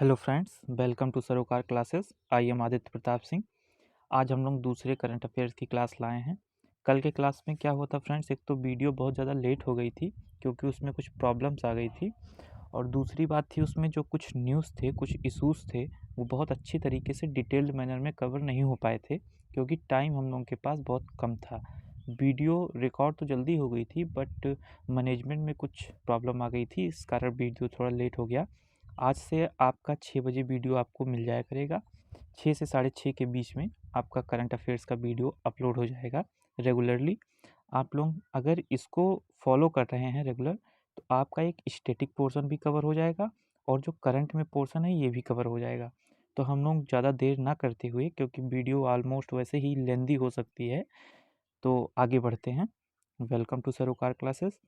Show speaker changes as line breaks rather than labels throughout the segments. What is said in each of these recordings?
Hello friends, welcome to सरोकार classes. I am Aditya Pratap Singh. आज हम लोग दूसरे करंट अफेयर्स की क्लास लाए हैं। कल के क्लास में क्या हुआ था फ्रेंड्स, एक तो वीडियो बहुत ज़्यादा लेट हो गई थी क्योंकि उसमें कुछ प्रॉब्लम्स आ गई थी, और दूसरी बात थी उसमें जो कुछ न्यूज़ थे, कुछ इश्यूज़ थे, वो बहुत अच्छी तरीके से डिटेल्ड मैनर में कवर नहीं हो पाए थे क्योंकि टाइम हम लोगों के पास बहुत कम था। वीडियो रिकॉर्ड तो जल्दी हो गई थी बट मैनेजमेंट में कुछ प्रॉब्लम आ गई थी, इस कारण वीडियो थोड़ा लेट हो गया। आज से आपका 6 बजे वीडियो आपको मिल जाया करेगा। 6 से साढ़े 6 के बीच में आपका करंट अफेयर्स का वीडियो अपलोड हो जाएगा रेगुलरली। आप लोग अगर इसको फॉलो कर रहे हैं रेगुलर, तो आपका एक स्टैटिक पोर्शन भी कवर हो जाएगा और जो करंट में पोर्शन है ये भी कवर हो जाएगा। तो हम लोग ज़्यादा देर ना करते हुए, क्योंकि वीडियो ऑलमोस्ट वैसे ही लेंदी हो सकती है, तो आगे बढ़ते हैं। वेलकम टू सरोकार क्लासेस।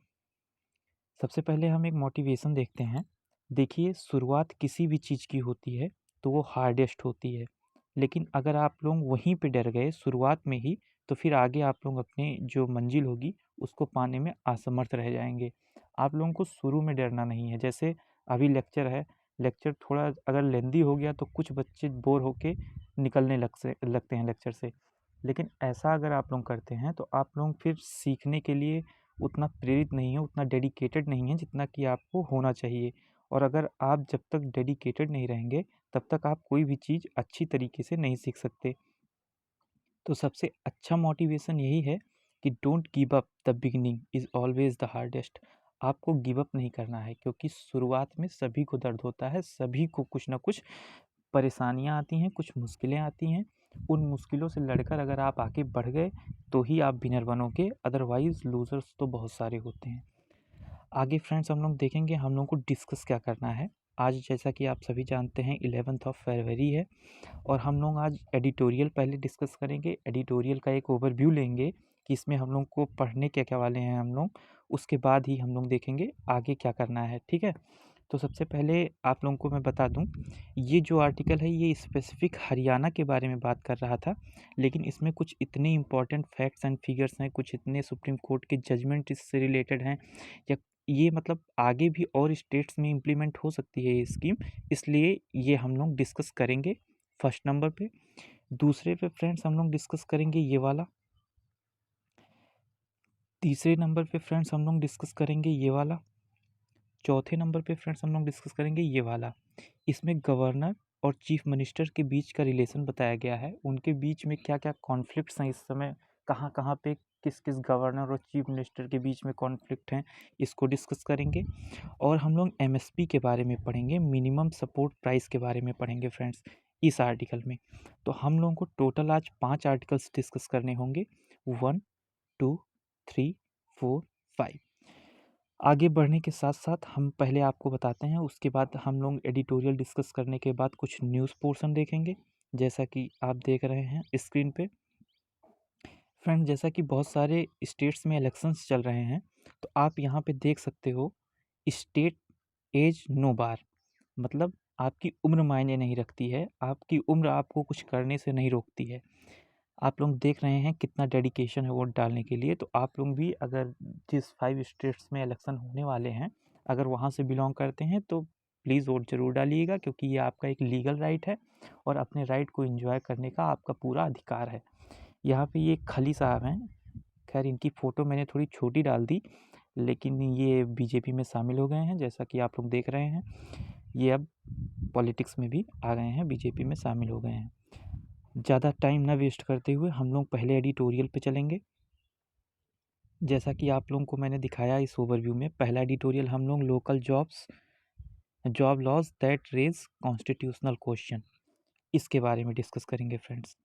सबसे पहले हम एक मोटिवेशन देखते हैं। देखिए, शुरुआत किसी भी चीज़ की होती है तो वो हार्डेस्ट होती है, लेकिन अगर आप लोग वहीं पे डर गए शुरुआत में ही, तो फिर आगे आप लोग अपनी जो मंजिल होगी उसको पाने में असमर्थ रह जाएंगे। आप लोगों को शुरू में डरना नहीं है। जैसे अभी लेक्चर है, लेक्चर थोड़ा अगर लेंदी हो गया तो कुछ बच्चे बोर होके निकलने लगते हैं लेक्चर से, लेकिन ऐसा अगर आप लोग करते हैं तो आप लोग फिर सीखने के लिए उतना प्रेरित नहीं है, उतना डेडिकेटेड नहीं है जितना कि आपको होना चाहिए। और अगर आप जब तक डेडिकेटेड नहीं रहेंगे, तब तक आप कोई भी चीज़ अच्छी तरीके से नहीं सीख सकते। तो सबसे अच्छा मोटिवेशन यही है कि don't give up, the beginning is always the hardest. आपको गिव अप नहीं करना है क्योंकि शुरुआत में सभी को दर्द होता है, सभी को कुछ ना कुछ परेशानियाँ आती हैं, कुछ मुश्किलें आती हैं। उन मुश्किलों से लड़कर अगर आप आगे बढ़ गए तो ही आप विनर बनोगे, अदरवाइज़ लूज़र्स तो बहुत सारे होते हैं। आगे फ्रेंड्स हम लोग देखेंगे हम लोग को डिस्कस क्या करना है। आज जैसा कि आप सभी जानते हैं 11th ऑफ फरवरी है, और हम लोग आज एडिटोरियल पहले डिस्कस करेंगे। एडिटोरियल का एक ओवरव्यू लेंगे कि इसमें हम लोग को पढ़ने क्या क्या वाले हैं हम लोग, उसके बाद ही हम लोग देखेंगे आगे क्या करना है। ठीक है, तो सबसे पहले आप लोगों को मैं बता दूं, ये जो आर्टिकल है ये स्पेसिफिक हरियाणा के बारे में बात कर रहा था, लेकिन इसमें कुछ इतने इंपॉर्टेंट फैक्ट्स एंड फिगर्स हैं, कुछ इतने सुप्रीम कोर्ट के जजमेंट इससे रिलेटेड हैं, या ये मतलब आगे भी और स्टेट्स में इम्प्लीमेंट हो सकती है ये स्कीम, इसलिए ये हम लोग डिस्कस करेंगे फर्स्ट नंबर पे। दूसरे पे फ्रेंड्स हम लोग डिस्कस करेंगे ये वाला। तीसरे नंबर पे फ्रेंड्स हम लोग डिस्कस करेंगे ये वाला। चौथे नंबर पे फ्रेंड्स हम लोग डिस्कस करेंगे ये वाला। इसमें गवर्नर और चीफ मिनिस्टर के बीच का रिलेशन बताया गया है, उनके बीच में क्या क्या कॉन्फ्लिक्ट्स हैं इस समय, कहाँ कहाँ पे किस किस गवर्नर और चीफ मिनिस्टर के बीच में कॉन्फ्लिक्ट हैं, इसको डिस्कस करेंगे। और हम लोग एमएसपी के बारे में पढ़ेंगे, मिनिमम सपोर्ट प्राइस के बारे में पढ़ेंगे फ्रेंड्स इस आर्टिकल में। तो हम लोगों को टोटल आज 5 आर्टिकल्स डिस्कस करने होंगे, 1, 2, 3, 4, 5। आगे बढ़ने के साथ साथ हम पहले आपको बताते हैं, उसके बाद हम लोग एडिटोरियल डिस्कस करने के बाद कुछ न्यूज़ पोर्शन देखेंगे, जैसा कि आप देख रहे हैं स्क्रीन पे। फ्रेंड, जैसा कि बहुत सारे स्टेट्स में इलेक्शंस चल रहे हैं, तो आप यहाँ पे देख सकते हो स्टेट एज नो बार, मतलब आपकी उम्र मायने नहीं रखती है, आपकी उम्र आपको कुछ करने से नहीं रोकती है। आप लोग देख रहे हैं कितना डेडिकेशन है वोट डालने के लिए। तो आप लोग भी अगर जिस 5 स्टेट्स में इलेक्शन होने वाले हैं, अगर वहाँ से बिलोंग करते हैं तो प्लीज़ वोट ज़रूर डालिएगा, क्योंकि ये आपका एक लीगल राइट है और अपने राइट को एंजॉय करने का आपका पूरा अधिकार है। यहाँ पे ये खली साहब हैं, खैर इनकी फ़ोटो मैंने थोड़ी छोटी डाल दी, लेकिन ये बीजेपी में शामिल हो गए हैं, जैसा कि आप लोग देख रहे हैं। ये अब पॉलिटिक्स में भी आ गए हैं, बीजेपी में शामिल हो गए हैं। ज़्यादा टाइम ना वेस्ट करते हुए हम लोग पहले एडिटोरियल पे चलेंगे। जैसा कि आप लोगों को मैंने दिखाया इस ओवरव्यू में, पहला एडिटोरियल हम लोग local job laws that raise constitutional question, इसके बारे में डिस्कस करेंगे फ्रेंड्स।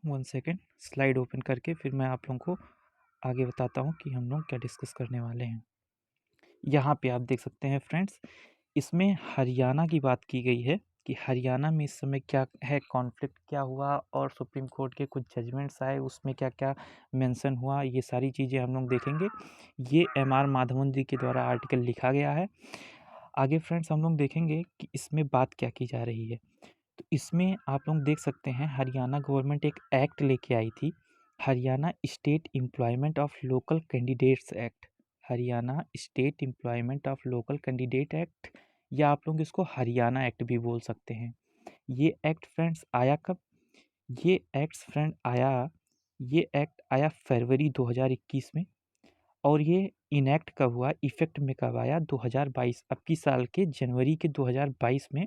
1 सेकेंड, स्लाइड ओपन करके फिर मैं आप लोगों को आगे बताता हूँ कि हम लोग क्या डिस्कस करने वाले हैं। यहाँ पे आप देख सकते हैं फ्रेंड्स, इसमें हरियाणा की बात की गई है कि हरियाणा में इस समय क्या है, कॉन्फ्लिक्ट क्या हुआ, और सुप्रीम कोर्ट के कुछ जजमेंट्स आए उसमें क्या क्या मेंशन हुआ, ये सारी चीज़ें हम लोग देखेंगे। ये एम आर माधवन जी के द्वारा आर्टिकल लिखा गया है। आगे फ्रेंड्स हम लोग देखेंगे कि इसमें बात क्या की जा रही है। तो इसमें आप लोग देख सकते हैं हरियाणा गवर्नमेंट एक एक्ट लेके आई थी, Haryana state employment of local candidates act. Haryana state employment of local candidate act, या आप लोग इसको हरियाणा एक्ट भी बोल सकते हैं। ये एक्ट फ्रेंड्स आया कब? ये एक्ट आया फरवरी 2021 में। और ये इनैक्ट कब हुआ, इफ़ेक्ट में कब आया? 2022, अब की साल के जनवरी के 2022 में,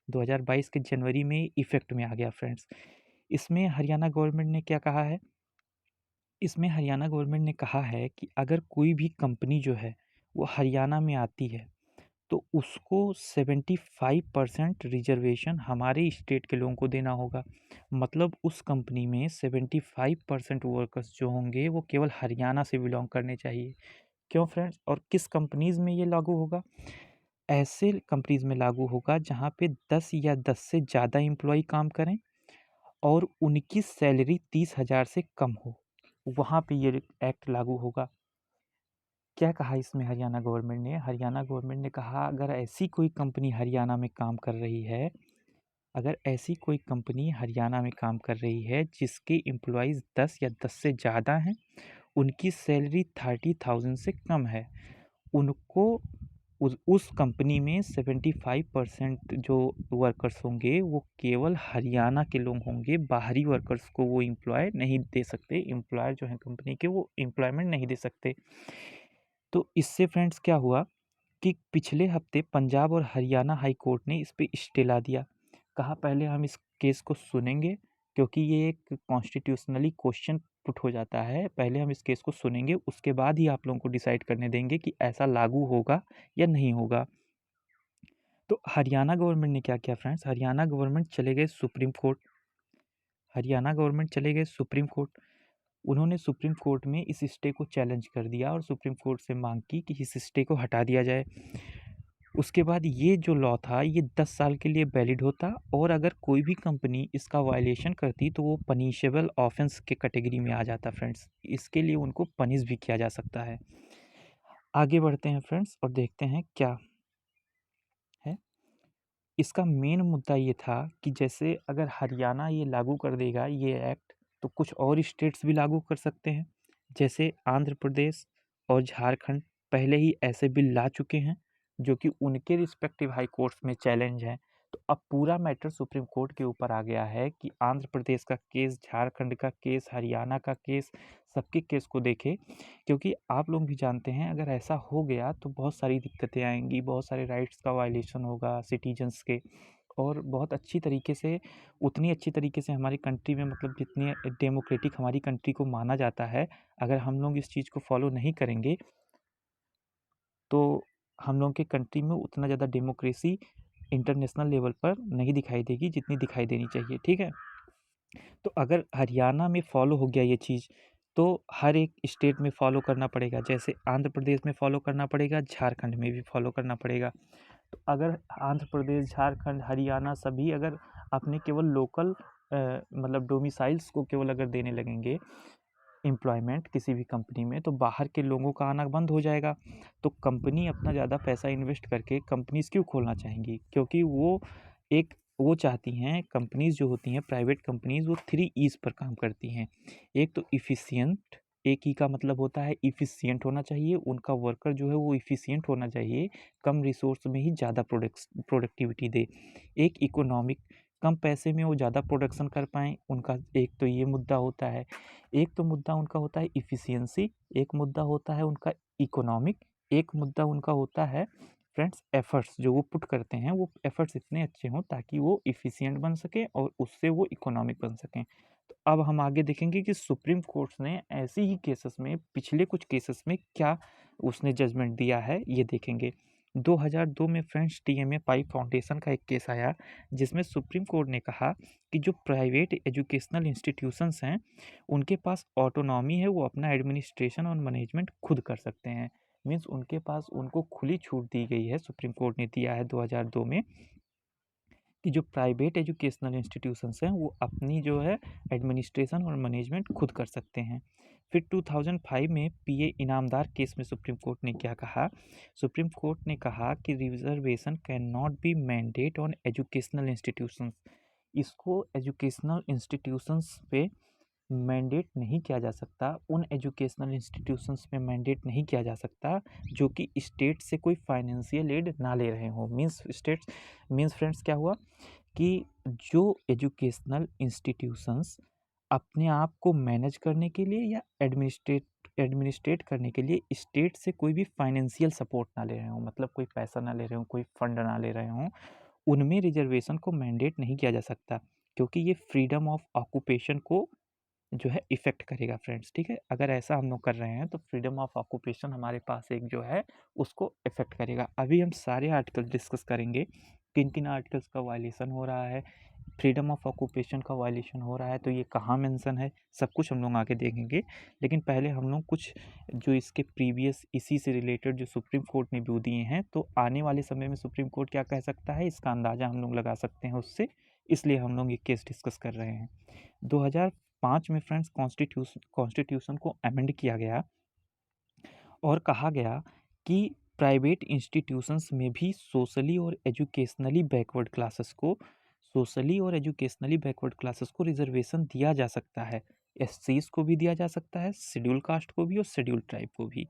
2022 के जनवरी में इफ़ेक्ट में आ गया फ्रेंड्स। इसमें हरियाणा गवर्नमेंट ने क्या कहा है? इसमें हरियाणा गवर्नमेंट ने कहा है कि अगर कोई भी कंपनी जो है वो हरियाणा में आती है तो उसको 75% रिजर्वेशन हमारे स्टेट के लोगों को देना होगा। मतलब उस कंपनी में 75% वर्कर्स जो होंगे वो केवल हरियाणा से बिलोंग करने चाहिए। क्यों फ्रेंड्स? और किस कंपनीज में ये लागू होगा? ऐसे कंपनीज में लागू होगा जहाँ पे 10 या 10 से ज़्यादा एम्प्लॉय काम करें और उनकी सैलरी 30,000 से कम हो, वहाँ पे ये एक्ट लागू होगा। क्या कहा इसमें हरियाणा गवर्नमेंट ने? हरियाणा गवर्नमेंट ने कहा अगर ऐसी कोई कंपनी हरियाणा में काम कर रही है, अगर ऐसी कोई कंपनी हरियाणा में काम कर रही है जिसके एम्प्लॉइज़ 10 या 10 से ज़्यादा हैं, उनकी सैलरी 30,000 से कम है, उनको उस कंपनी में 75% जो वर्कर्स होंगे वो केवल हरियाणा के लोग होंगे। बाहरी वर्कर्स को वो एम्प्लॉय नहीं दे सकते, एम्प्लॉयर जो हैं कंपनी के वो एम्प्लॉयमेंट नहीं दे सकते। तो इससे फ्रेंड्स क्या हुआ कि पिछले हफ्ते पंजाब और हरियाणा हाई कोर्ट ने इस पे स्टे ला दिया। कहा पहले हम इस केस को सुनेंगे, क्योंकि ये एक कॉन्स्टिट्यूशनली क्वेश्चन पुट हो जाता है। पहले हम इस केस को सुनेंगे, उसके बाद ही आप लोगों को डिसाइड करने देंगे कि ऐसा लागू होगा या नहीं होगा। तो हरियाणा गवर्नमेंट ने क्या किया फ्रेंड्स? हरियाणा गवर्नमेंट चले गए सुप्रीम कोर्ट। हरियाणा गवर्नमेंट चले गए सुप्रीम कोर्ट। उन्होंने सुप्रीम कोर्ट में इस स्टे को चैलेंज कर दिया और सुप्रीम कोर्ट से मांग की कि इस स्टे को हटा दिया जाए। उसके बाद ये जो लॉ था ये 10 साल के लिए वैलिड होता और अगर कोई भी कंपनी इसका वायलेशन करती तो वो पनिशेबल ऑफेंस के कैटेगरी में आ जाता फ्रेंड्स। इसके लिए उनको पनिश भी किया जा सकता है। आगे बढ़ते हैं फ्रेंड्स और देखते हैं क्या है। इसका मेन मुद्दा ये था कि जैसे अगर हरियाणा ये लागू कर देगा ये एक्ट, तो कुछ और स्टेट्स भी लागू कर सकते हैं। जैसे आंध्र प्रदेश और झारखंड पहले ही ऐसे बिल ला चुके हैं जो कि उनके रिस्पेक्टिव हाई कोर्ट्स में चैलेंज है। तो अब पूरा मैटर सुप्रीम कोर्ट के ऊपर आ गया है कि आंध्र प्रदेश का केस, झारखंड का केस, हरियाणा का केस, सबके केस को देखे। क्योंकि आप लोग भी जानते हैं अगर ऐसा हो गया तो बहुत सारी दिक्कतें आएंगी, बहुत सारे राइट्स का वायलेशन होगा सिटीजन्स के। और बहुत अच्छी तरीके से, उतनी अच्छी तरीके से हमारी कंट्री में, मतलब जितनी डेमोक्रेटिक हमारी कंट्री को माना जाता है, अगर हम लोग इस चीज़ को फॉलो नहीं करेंगे तो हम लोग के कंट्री में उतना ज़्यादा डेमोक्रेसी इंटरनेशनल लेवल पर नहीं दिखाई देगी जितनी दिखाई देनी चाहिए। ठीक है? तो अगर हरियाणा में फॉलो हो गया ये चीज़ तो हर एक स्टेट में फॉलो करना पड़ेगा। जैसे आंध्र प्रदेश में फॉलो करना पड़ेगा, झारखंड में भी फॉलो करना पड़ेगा। तो अगर आंध्र प्रदेश, झारखंड, हरियाणा सभी अगर अपने केवल लोकल मतलब डोमिसाइल्स को केवल अगर देने लगेंगे एम्प्लॉयमेंट किसी भी कंपनी में, तो बाहर के लोगों का आना बंद हो जाएगा। तो कंपनी अपना ज़्यादा पैसा इन्वेस्ट करके कंपनीज़ क्यों खोलना चाहेंगी? क्योंकि वो चाहती हैं, कंपनीज़ जो होती हैं प्राइवेट कंपनीज़, वो 3 ईज़ पर काम करती हैं। एक तो एफिशिएंट, एक ई का मतलब होता है एफिशिएंट होना चाहिए, उनका वर्कर जो है वो एफिशिएंट होना चाहिए, कम रिसोर्स में ही ज़्यादा प्रोडक्टिविटी दे। एक इकोनॉमिक, कम पैसे में वो ज़्यादा प्रोडक्शन कर पाएँ, उनका एक तो ये मुद्दा होता है। एक तो मुद्दा उनका होता है एफिशिएंसी, एक मुद्दा होता है उनका इकोनॉमिक, एक मुद्दा उनका होता है फ्रेंड्स एफर्ट्स जो वो पुट करते हैं, वो एफर्ट्स इतने अच्छे हों ताकि वो एफिशिएंट बन सकें और उससे वो इकोनॉमिक बन सकें। तो अब हम आगे देखेंगे कि सुप्रीम कोर्ट ने ऐसे ही केसेस में, पिछले कुछ केसेस में क्या उसने जजमेंट दिया है, ये देखेंगे। 2002 में फ्रेंड्स टीएमए पाई फाउंडेशन का एक केस आया जिसमें सुप्रीम कोर्ट ने कहा कि जो प्राइवेट एजुकेशनल इंस्टीट्यूशंस हैं उनके पास ऑटोनॉमी है, वो अपना एडमिनिस्ट्रेशन और मैनेजमेंट खुद कर सकते हैं। मीन्स उनके पास, उनको खुली छूट दी गई है, सुप्रीम कोर्ट ने दिया है 2002 में, कि जो प्राइवेट एजुकेशनल इंस्टीट्यूशंस हैं वो अपनी जो है एडमिनिस्ट्रेशन और मैनेजमेंट खुद कर सकते हैं। फिर 2005 में पीए इनामदार केस में सुप्रीम कोर्ट ने क्या कहा? सुप्रीम कोर्ट ने कहा कि reservation can not be mandate on educational institutions. इसको एजुकेशनल इंस्टीट्यूशंस पे मैंडेट नहीं किया जा सकता, उन एजुकेशनल इंस्टीट्यूशंस में मैंडेट नहीं किया जा सकता जो कि स्टेट से कोई फाइनेंशियल एड ना ले रहे हों। मीन्स फ्रेंड्स क्या हुआ कि जो एजुकेशनल इंस्टीट्यूशंस अपने आप को मैनेज करने के लिए या एडमिनिस्ट्रेट करने के लिए स्टेट से कोई भी फाइनेंशियल सपोर्ट ना ले रहे हों, मतलब कोई पैसा ना ले रहे हों, कोई फंड ना ले रहे हों, उनमें रिजर्वेशन को मैंडेट नहीं किया जा सकता, क्योंकि ये फ्रीडम ऑफ ऑक्यूपेशन को जो है इफ़ेक्ट करेगा फ्रेंड्स, ठीक है? अगर ऐसा हम लोग कर रहे हैं तो फ्रीडम ऑफ ऑक्यूपेशन हमारे पास एक जो है उसको इफ़ेक्ट करेगा। अभी हम सारे आर्टिकल डिस्कस करेंगे, किन-किन आर्टिकल्स का वायलेशन हो रहा है, फ्रीडम ऑफ ऑक्यूपेशन का वायलेशन हो रहा है तो ये कहाँ मेंशन है, सब कुछ हम लोग आगे देखेंगे। लेकिन पहले हम लोग कुछ जो इसके प्रीवियस इसी से रिलेटेड जो सुप्रीम कोर्ट ने व्यू दिए हैं, तो आने वाले समय में सुप्रीम कोर्ट क्या कह सकता है इसका अंदाज़ा हम लोग लगा सकते हैं उससे, इसलिए हम लोग ये केस डिस्कस कर रहे हैं। 2005 में फ्रेंड्स कॉन्स्टिट्यूशन को अमेंड किया गया और कहा गया कि प्राइवेट इंस्टीट्यूशंस में भी सोशली और एजुकेशनली बैकवर्ड क्लासेस को रिजर्वेशन दिया जा सकता है। एससीज को भी दिया जा सकता है, शेड्यूल कास्ट को भी और शेड्यूल ट्राइब को भी।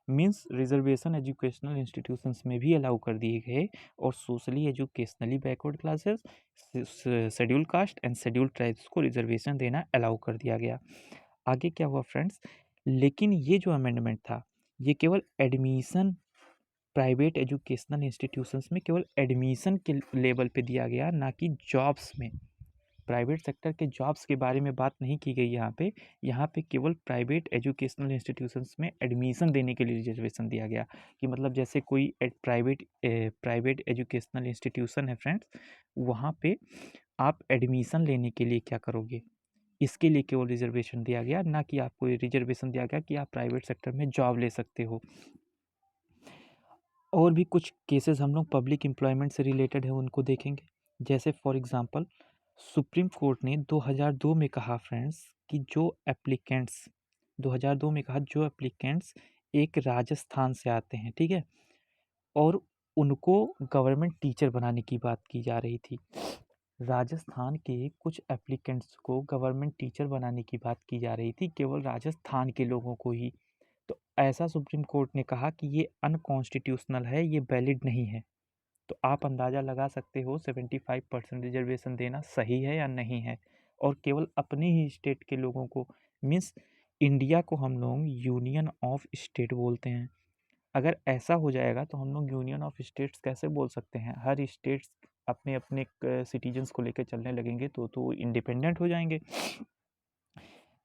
मीन्स रिजर्वेशन एजुकेशनल इंस्टीट्यूशंस में भी अलाउ कर दिए गए और socially educationally backward classes, schedule caste and schedule tribes को रिजर्वेशन देना अलाउ कर दिया गया। आगे क्या हुआ फ्रेंड्स, लेकिन ये जो अमेंडमेंट था ये केवल एडमिशन प्राइवेट एजुकेशनल इंस्टीट्यूशंस में केवल एडमिशन के लेवल पे दिया गया, ना कि जॉब्स में। प्राइवेट सेक्टर के जॉब्स के बारे में बात नहीं की गई यहाँ पे केवल प्राइवेट एजुकेशनल इंस्टीट्यूशंस में एडमिशन देने के लिए रिजर्वेशन दिया गया कि मतलब जैसे कोई प्राइवेट एजुकेशनल इंस्टीट्यूशन है फ्रेंड्स, वहाँ पे आप एडमिशन लेने के लिए क्या करोगे, इसके लिए केवल रिजर्वेशन दिया गया, ना कि आपको ये रिजर्वेशन दिया गया कि आप प्राइवेट सेक्टर में जॉब ले सकते हो। और भी कुछ केसेस हम लोग पब्लिक एम्प्लॉयमेंट से रिलेटेड है उनको देखेंगे। जैसे फॉर एग्जांपल सुप्रीम कोर्ट ने 2002 में कहा फ्रेंड्स कि जो एप्लीकेंट्स एक राजस्थान से आते हैं, ठीक है, और उनको गवर्नमेंट टीचर बनाने की बात की जा रही थी। राजस्थान के कुछ एप्लीकेंट्स को गवर्नमेंट टीचर बनाने की बात की जा रही थी, केवल राजस्थान के लोगों को ही। तो ऐसा सुप्रीम कोर्ट ने कहा कि ये अनकॉन्स्टिट्यूशनल है, ये वैलिड नहीं है। तो आप अंदाज़ा लगा सकते हो 75% रिजर्वेशन देना सही है या नहीं है, और केवल अपने ही स्टेट के लोगों को। मीन्स इंडिया को हम लोग यूनियन ऑफ स्टेट बोलते हैं। अगर ऐसा हो जाएगा तो हम लोग यूनियन ऑफ स्टेट्स कैसे बोल सकते हैं, हर स्टेट्स अपने अपने सिटीजन्स को लेकर चलने लगेंगे तो इंडिपेंडेंट हो जाएंगे।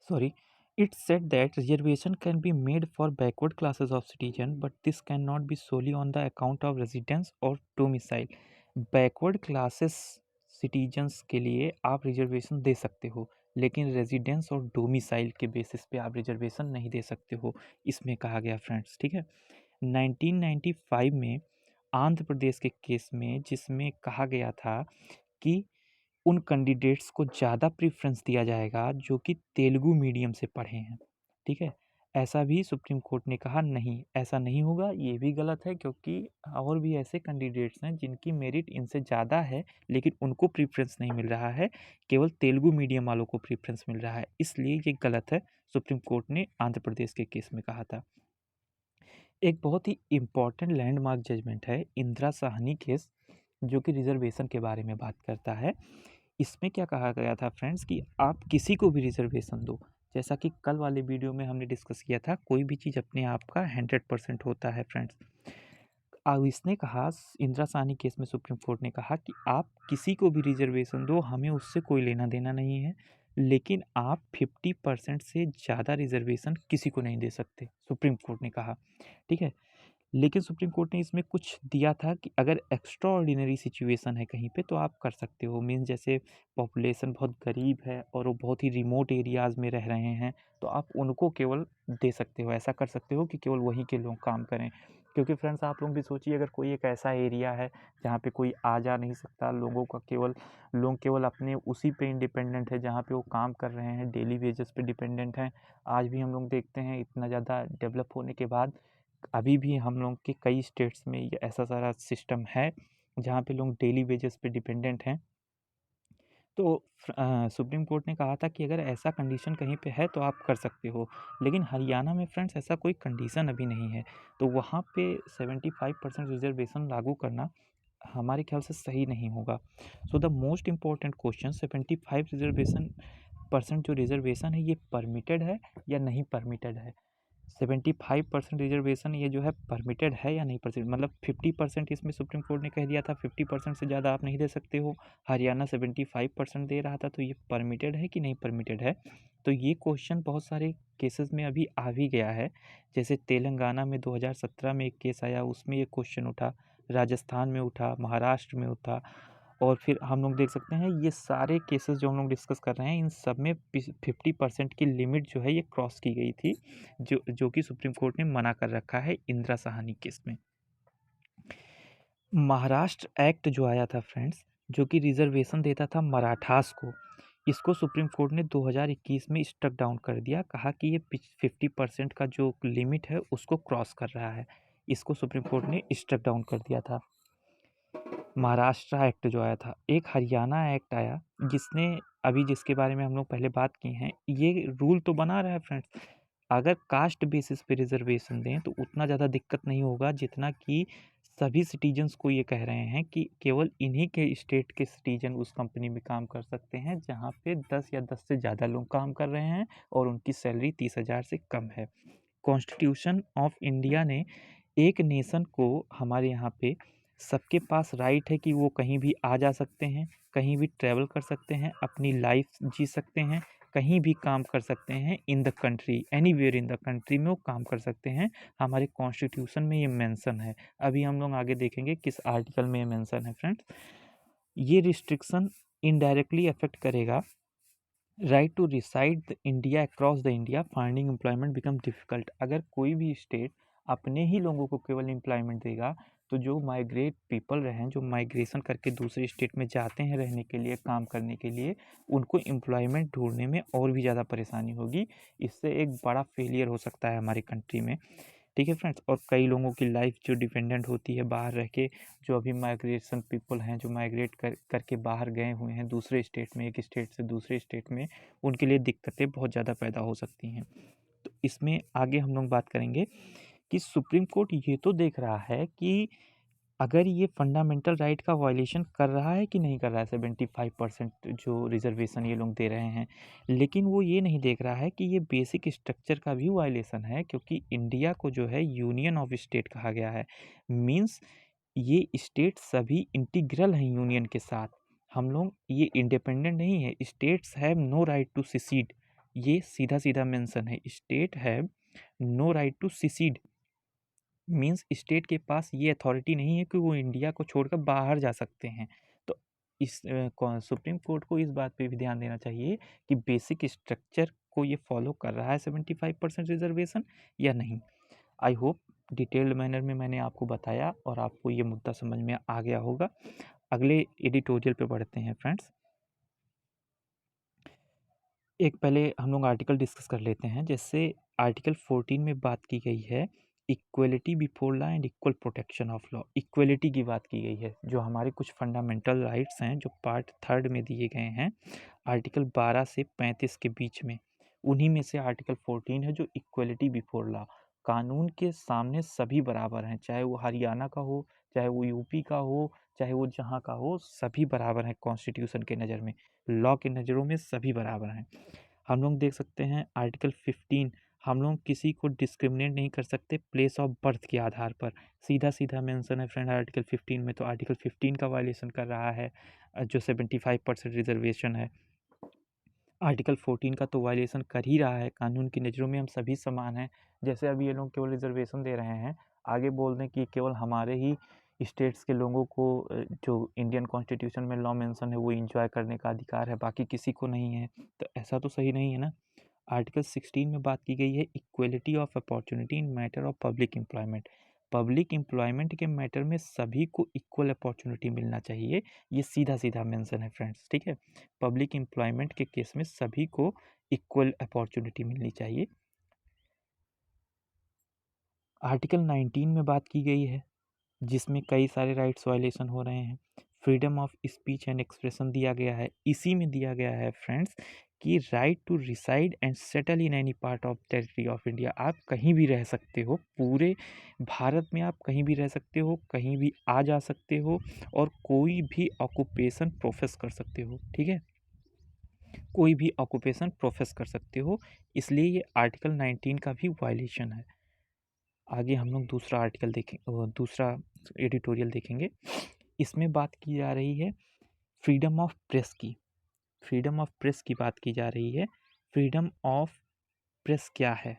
Sorry, it said that reservation can be made for backward classes of citizen, but this cannot be solely on the account of residence or domicile. Backward classes citizens के लिए आप रिजर्वेशन दे सकते हो, लेकिन रेजिडेंस और domicile के basis पे आप रिजर्वेशन नहीं दे सकते हो, इसमें कहा गया फ्रेंड्स, ठीक है। 1995 में आंध्र प्रदेश के केस में जिसमें कहा गया था कि उन कैंडिडेट्स को ज़्यादा प्रेफ़रेंस दिया जाएगा जो कि तेलुगु मीडियम से पढ़े हैं, ठीक है? ऐसा भी सुप्रीम कोर्ट ने कहा नहीं, ऐसा नहीं होगा, ये भी गलत है, क्योंकि और भी ऐसे कैंडिडेट्स हैं जिनकी मेरिट इनसे ज़्यादा है, लेकिन उनको प्रेफ़रेंस नहीं मिल रहा है, केवल तेलुगु मीडियम वालों को प्रेफ़रेंस मिल रहा है, इसलिए ये गलत है, सुप्रीम कोर्ट ने आंध्र प्रदेश के केस में कहा था। एक बहुत ही इम्पोर्टेंट लैंडमार्क जजमेंट है इंदिरा साहनी केस, जो कि रिज़र्वेशन के बारे में बात करता है। इसमें क्या कहा गया था फ्रेंड्स कि आप किसी को भी रिजर्वेशन दो, जैसा कि कल वाले वीडियो में हमने डिस्कस किया था, कोई भी चीज़ अपने आप का 100% होता है फ्रेंड्स। अब इसने कहा, इंदिरा साहनी केस में सुप्रीम कोर्ट ने कहा कि आप किसी को भी रिजर्वेशन दो, हमें उससे कोई लेना देना नहीं है, लेकिन आप 50% से ज़्यादा रिजर्वेशन किसी को नहीं दे सकते, सुप्रीम कोर्ट ने कहा, ठीक है। लेकिन सुप्रीम कोर्ट ने इसमें कुछ दिया था कि अगर एक्स्ट्रा ऑर्डिनरी सिचुएशन है कहीं पे तो आप कर सकते हो। मीन्स जैसे पॉपुलेशन बहुत गरीब है और वो बहुत ही रिमोट एरियाज़ में रह रहे हैं, तो आप उनको केवल दे सकते हो, ऐसा कर सकते हो कि केवल वहीं के लोग काम करें। क्योंकि फ्रेंड्स आप लोग भी सोचिए, अगर कोई एक ऐसा एरिया है जहाँ पे कोई आ जा नहीं सकता, लोग केवल अपने उसी पे इंडिपेंडेंट है जहाँ पे वो काम कर रहे हैं, डेली वेजेस पे डिपेंडेंट हैं। आज भी हम लोग देखते हैं इतना ज़्यादा डेवलप होने के बाद अभी भी हम लोग के कई स्टेट्स में ये ऐसा सारा सिस्टम है जहाँ पे लोग डेली वेजेस पे डिपेंडेंट हैं। तो सुप्रीम कोर्ट ने कहा था कि अगर ऐसा कंडीशन कहीं पे है तो आप कर सकते हो, लेकिन हरियाणा में फ्रेंड्स ऐसा कोई कंडीशन अभी नहीं है, तो वहाँ पे 75% रिजर्वेशन लागू करना हमारे ख्याल से सही नहीं होगा। So the most important question 75 reservation percent जो रिजर्वेशन है ये परमिटेड है या नहीं परमिटेड है। 75% रिजर्वेशन ये जो है परमिटेड है या नहीं परमिटेड, मतलब 50% इसमें सुप्रीम कोर्ट ने कह दिया था 50% से ज़्यादा आप नहीं दे सकते हो। हरियाणा 75% दे रहा था, तो ये परमिटेड है कि नहीं परमिटेड है। तो ये क्वेश्चन बहुत सारे केसेस में अभी आ भी गया है। जैसे तेलंगाना में 2017 में एक केस आया, उसमें ये क्वेश्चन उठा, राजस्थान में उठा, महाराष्ट्र में उठा, और फिर हम लोग देख सकते हैं ये सारे केसेस जो हम लोग डिस्कस कर रहे हैं इन सब में 50% की लिमिट जो है ये क्रॉस की गई थी, जो कि सुप्रीम कोर्ट ने मना कर रखा है इंदिरा साहनी केस में। महाराष्ट्र एक्ट जो आया था फ्रेंड्स, जो कि रिजर्वेशन देता था मराठास को, इसको सुप्रीम कोर्ट ने 2021 में स्ट्रक डाउन कर दिया, कहा कि ये 50% का जो लिमिट है उसको क्रॉस कर रहा है। इसको सुप्रीम कोर्ट ने स्ट्रक डाउन कर दिया था। महाराष्ट्र एक्ट जो आया था, एक हरियाणा एक्ट आया जिसने अभी जिसके बारे में हम लोग पहले बात की हैं, ये रूल तो बना रहा है फ्रेंड्स, अगर कास्ट बेसिस पे रिजर्वेशन दें तो उतना ज़्यादा दिक्कत नहीं होगा जितना कि सभी सिटीजन्स को ये कह रहे हैं कि केवल इन्हीं के स्टेट के सिटीजन उस कंपनी में काम कर सकते हैं जहाँ पे 10 या 10 से ज़्यादा लोग काम कर रहे हैं और उनकी सैलरी 30,000 से कम है। कॉन्स्टिट्यूशन ऑफ इंडिया ने एक नेशन को हमारे यहाँ पे सबके पास राइट है कि वो कहीं भी आ जा सकते हैं, कहीं भी ट्रैवल कर सकते हैं, अपनी लाइफ जी सकते हैं, कहीं भी काम कर सकते हैं in the country, anywhere in the country में वो काम कर सकते हैं। हमारे कॉन्स्टिट्यूशन में ये मेंशन है। अभी हम लोग आगे देखेंगे किस आर्टिकल में ये मेंशन है फ्रेंड्स। ये रिस्ट्रिक्शन इनडायरेक्टली अफेक्ट करेगा right to reside India across the India, finding employment become difficult. अगर कोई भी स्टेट अपने ही लोगों को केवल एम्प्लॉयमेंट देगा तो जो माइग्रेट पीपल रहें, जो माइग्रेशन करके दूसरे स्टेट में जाते हैं रहने के लिए, काम करने के लिए, उनको एम्प्लॉयमेंट ढूंढने में और भी ज़्यादा परेशानी होगी। इससे एक बड़ा फेलियर हो सकता है हमारी कंट्री में। ठीक है फ्रेंड्स, और कई लोगों की लाइफ जो डिपेंडेंट होती है बाहर रह के, जो अभी माइग्रेशन पीपल हैं, जो माइग्रेट करके बाहर गए हुए हैं दूसरे स्टेट में, एक स्टेट से दूसरे स्टेट में, उनके लिए दिक्कतें बहुत ज़्यादा पैदा हो सकती हैं। तो इसमें आगे हम लोग बात करेंगे कि सुप्रीम कोर्ट ये तो देख रहा है कि अगर ये फंडामेंटल राइट का वायलेशन कर रहा है कि नहीं कर रहा है, 75% जो रिजर्वेशन ये लोग दे रहे हैं, लेकिन वो ये नहीं देख रहा है कि ये बेसिक स्ट्रक्चर का भी वायलेशन है, क्योंकि इंडिया को जो है यूनियन ऑफ स्टेट कहा गया है। मीन्स ये स्टेट सभी इंटीग्रल हैं यूनियन के साथ। हम लोग ये इंडिपेंडेंट नहीं है। States have no right to secede, ये सीधा सीधा मेंशन है, state have no right to secede. Means state के पास ये अथॉरिटी नहीं है कि वो इंडिया को छोड़कर बाहर जा सकते हैं। तो इस सुप्रीम कोर्ट को इस बात पे भी ध्यान देना चाहिए कि बेसिक स्ट्रक्चर को ये फॉलो कर रहा है 75% रिजर्वेशन या नहीं। आई होप डिटेल्ड मैनर में मैंने आपको बताया और आपको ये मुद्दा समझ में आ गया होगा। अगले एडिटोरियल पे बढ़ते हैं फ्रेंड्स। एक पहले हम लोग आर्टिकल डिस्कस कर लेते हैं। जैसे आर्टिकल 14 में बात की गई है equality before law and equal protection of law. Equality की बात की गई है, जो हमारे कुछ फंडामेंटल राइट्स हैं जो पार्ट 3 में दिए गए हैं आर्टिकल 12 से 35 के बीच में, उन्हीं में से आर्टिकल 14 है जो इक्वलिटी बिफोर लॉ। कानून के सामने सभी बराबर हैं, चाहे वो हरियाणा का हो, चाहे वो यूपी का हो, चाहे वो जहाँ का हो, सभी बराबर हैं कॉन्स्टिट्यूशन के नज़र में, लॉ के नज़रों में सभी बराबर हैं। हम लोग देख सकते हैं आर्टिकल 15, हम लोग किसी को डिस्क्रिमिनेट नहीं कर सकते प्लेस ऑफ बर्थ के आधार पर, सीधा सीधा मेंशन है फ्रेंड आर्टिकल 15 में। तो आर्टिकल 15 का वायलेशन कर रहा है जो 75% रिजर्वेशन है। आर्टिकल 14 का तो वायलेशन कर ही रहा है। कानून की नज़रों में हम सभी समान हैं। जैसे अभी ये लोग केवल रिजर्वेशन दे रहे हैं, आगे बोल दें कि केवल हमारे ही स्टेट्स के लोगों को जो इंडियन कॉन्स्टिट्यूशन में लॉ मेंशन है वो एंजॉय करने का अधिकार है, बाकी किसी को नहीं है। तो ऐसा तो सही नहीं है ना। आर्टिकल 16 में बात की गई है equality of opportunity in matter of public employment. Public employment के मैटर में सभी को इक्वल अपॉर्चुनिटी मिलना चाहिए, ये सीधा सीधा मेंशन है फ्रेंड्स। ठीक है, पब्लिक एम्प्लॉयमेंट के केस में सभी को इक्वल अपॉर्चुनिटी मिलनी चाहिए। आर्टिकल 19 में बात की गई है जिसमें कई सारे राइट्स वायलेशन हो रहे हैं। Freedom of speech and expression दिया गया है। इसी में दिया गया है फ्रेंड्स कि right to reside and settle in any part of territory of India. आप कहीं भी रह सकते हो, पूरे भारत में आप कहीं भी रह सकते हो, कहीं भी आ जा सकते हो और कोई भी ऑक्यूपेशन प्रोफेस कर सकते हो। ठीक है, कोई भी ऑक्यूपेशन प्रोफेस कर सकते हो, इसलिए ये आर्टिकल 19 का भी वायलेशन है। आगे हम लोग दूसरा आर्टिकल देखें, दूसरा एडिटोरियल देखेंगे। इसमें बात की जा रही है फ्रीडम ऑफ प्रेस की। फ्रीडम ऑफ प्रेस की बात की जा रही है। फ्रीडम ऑफ प्रेस क्या है,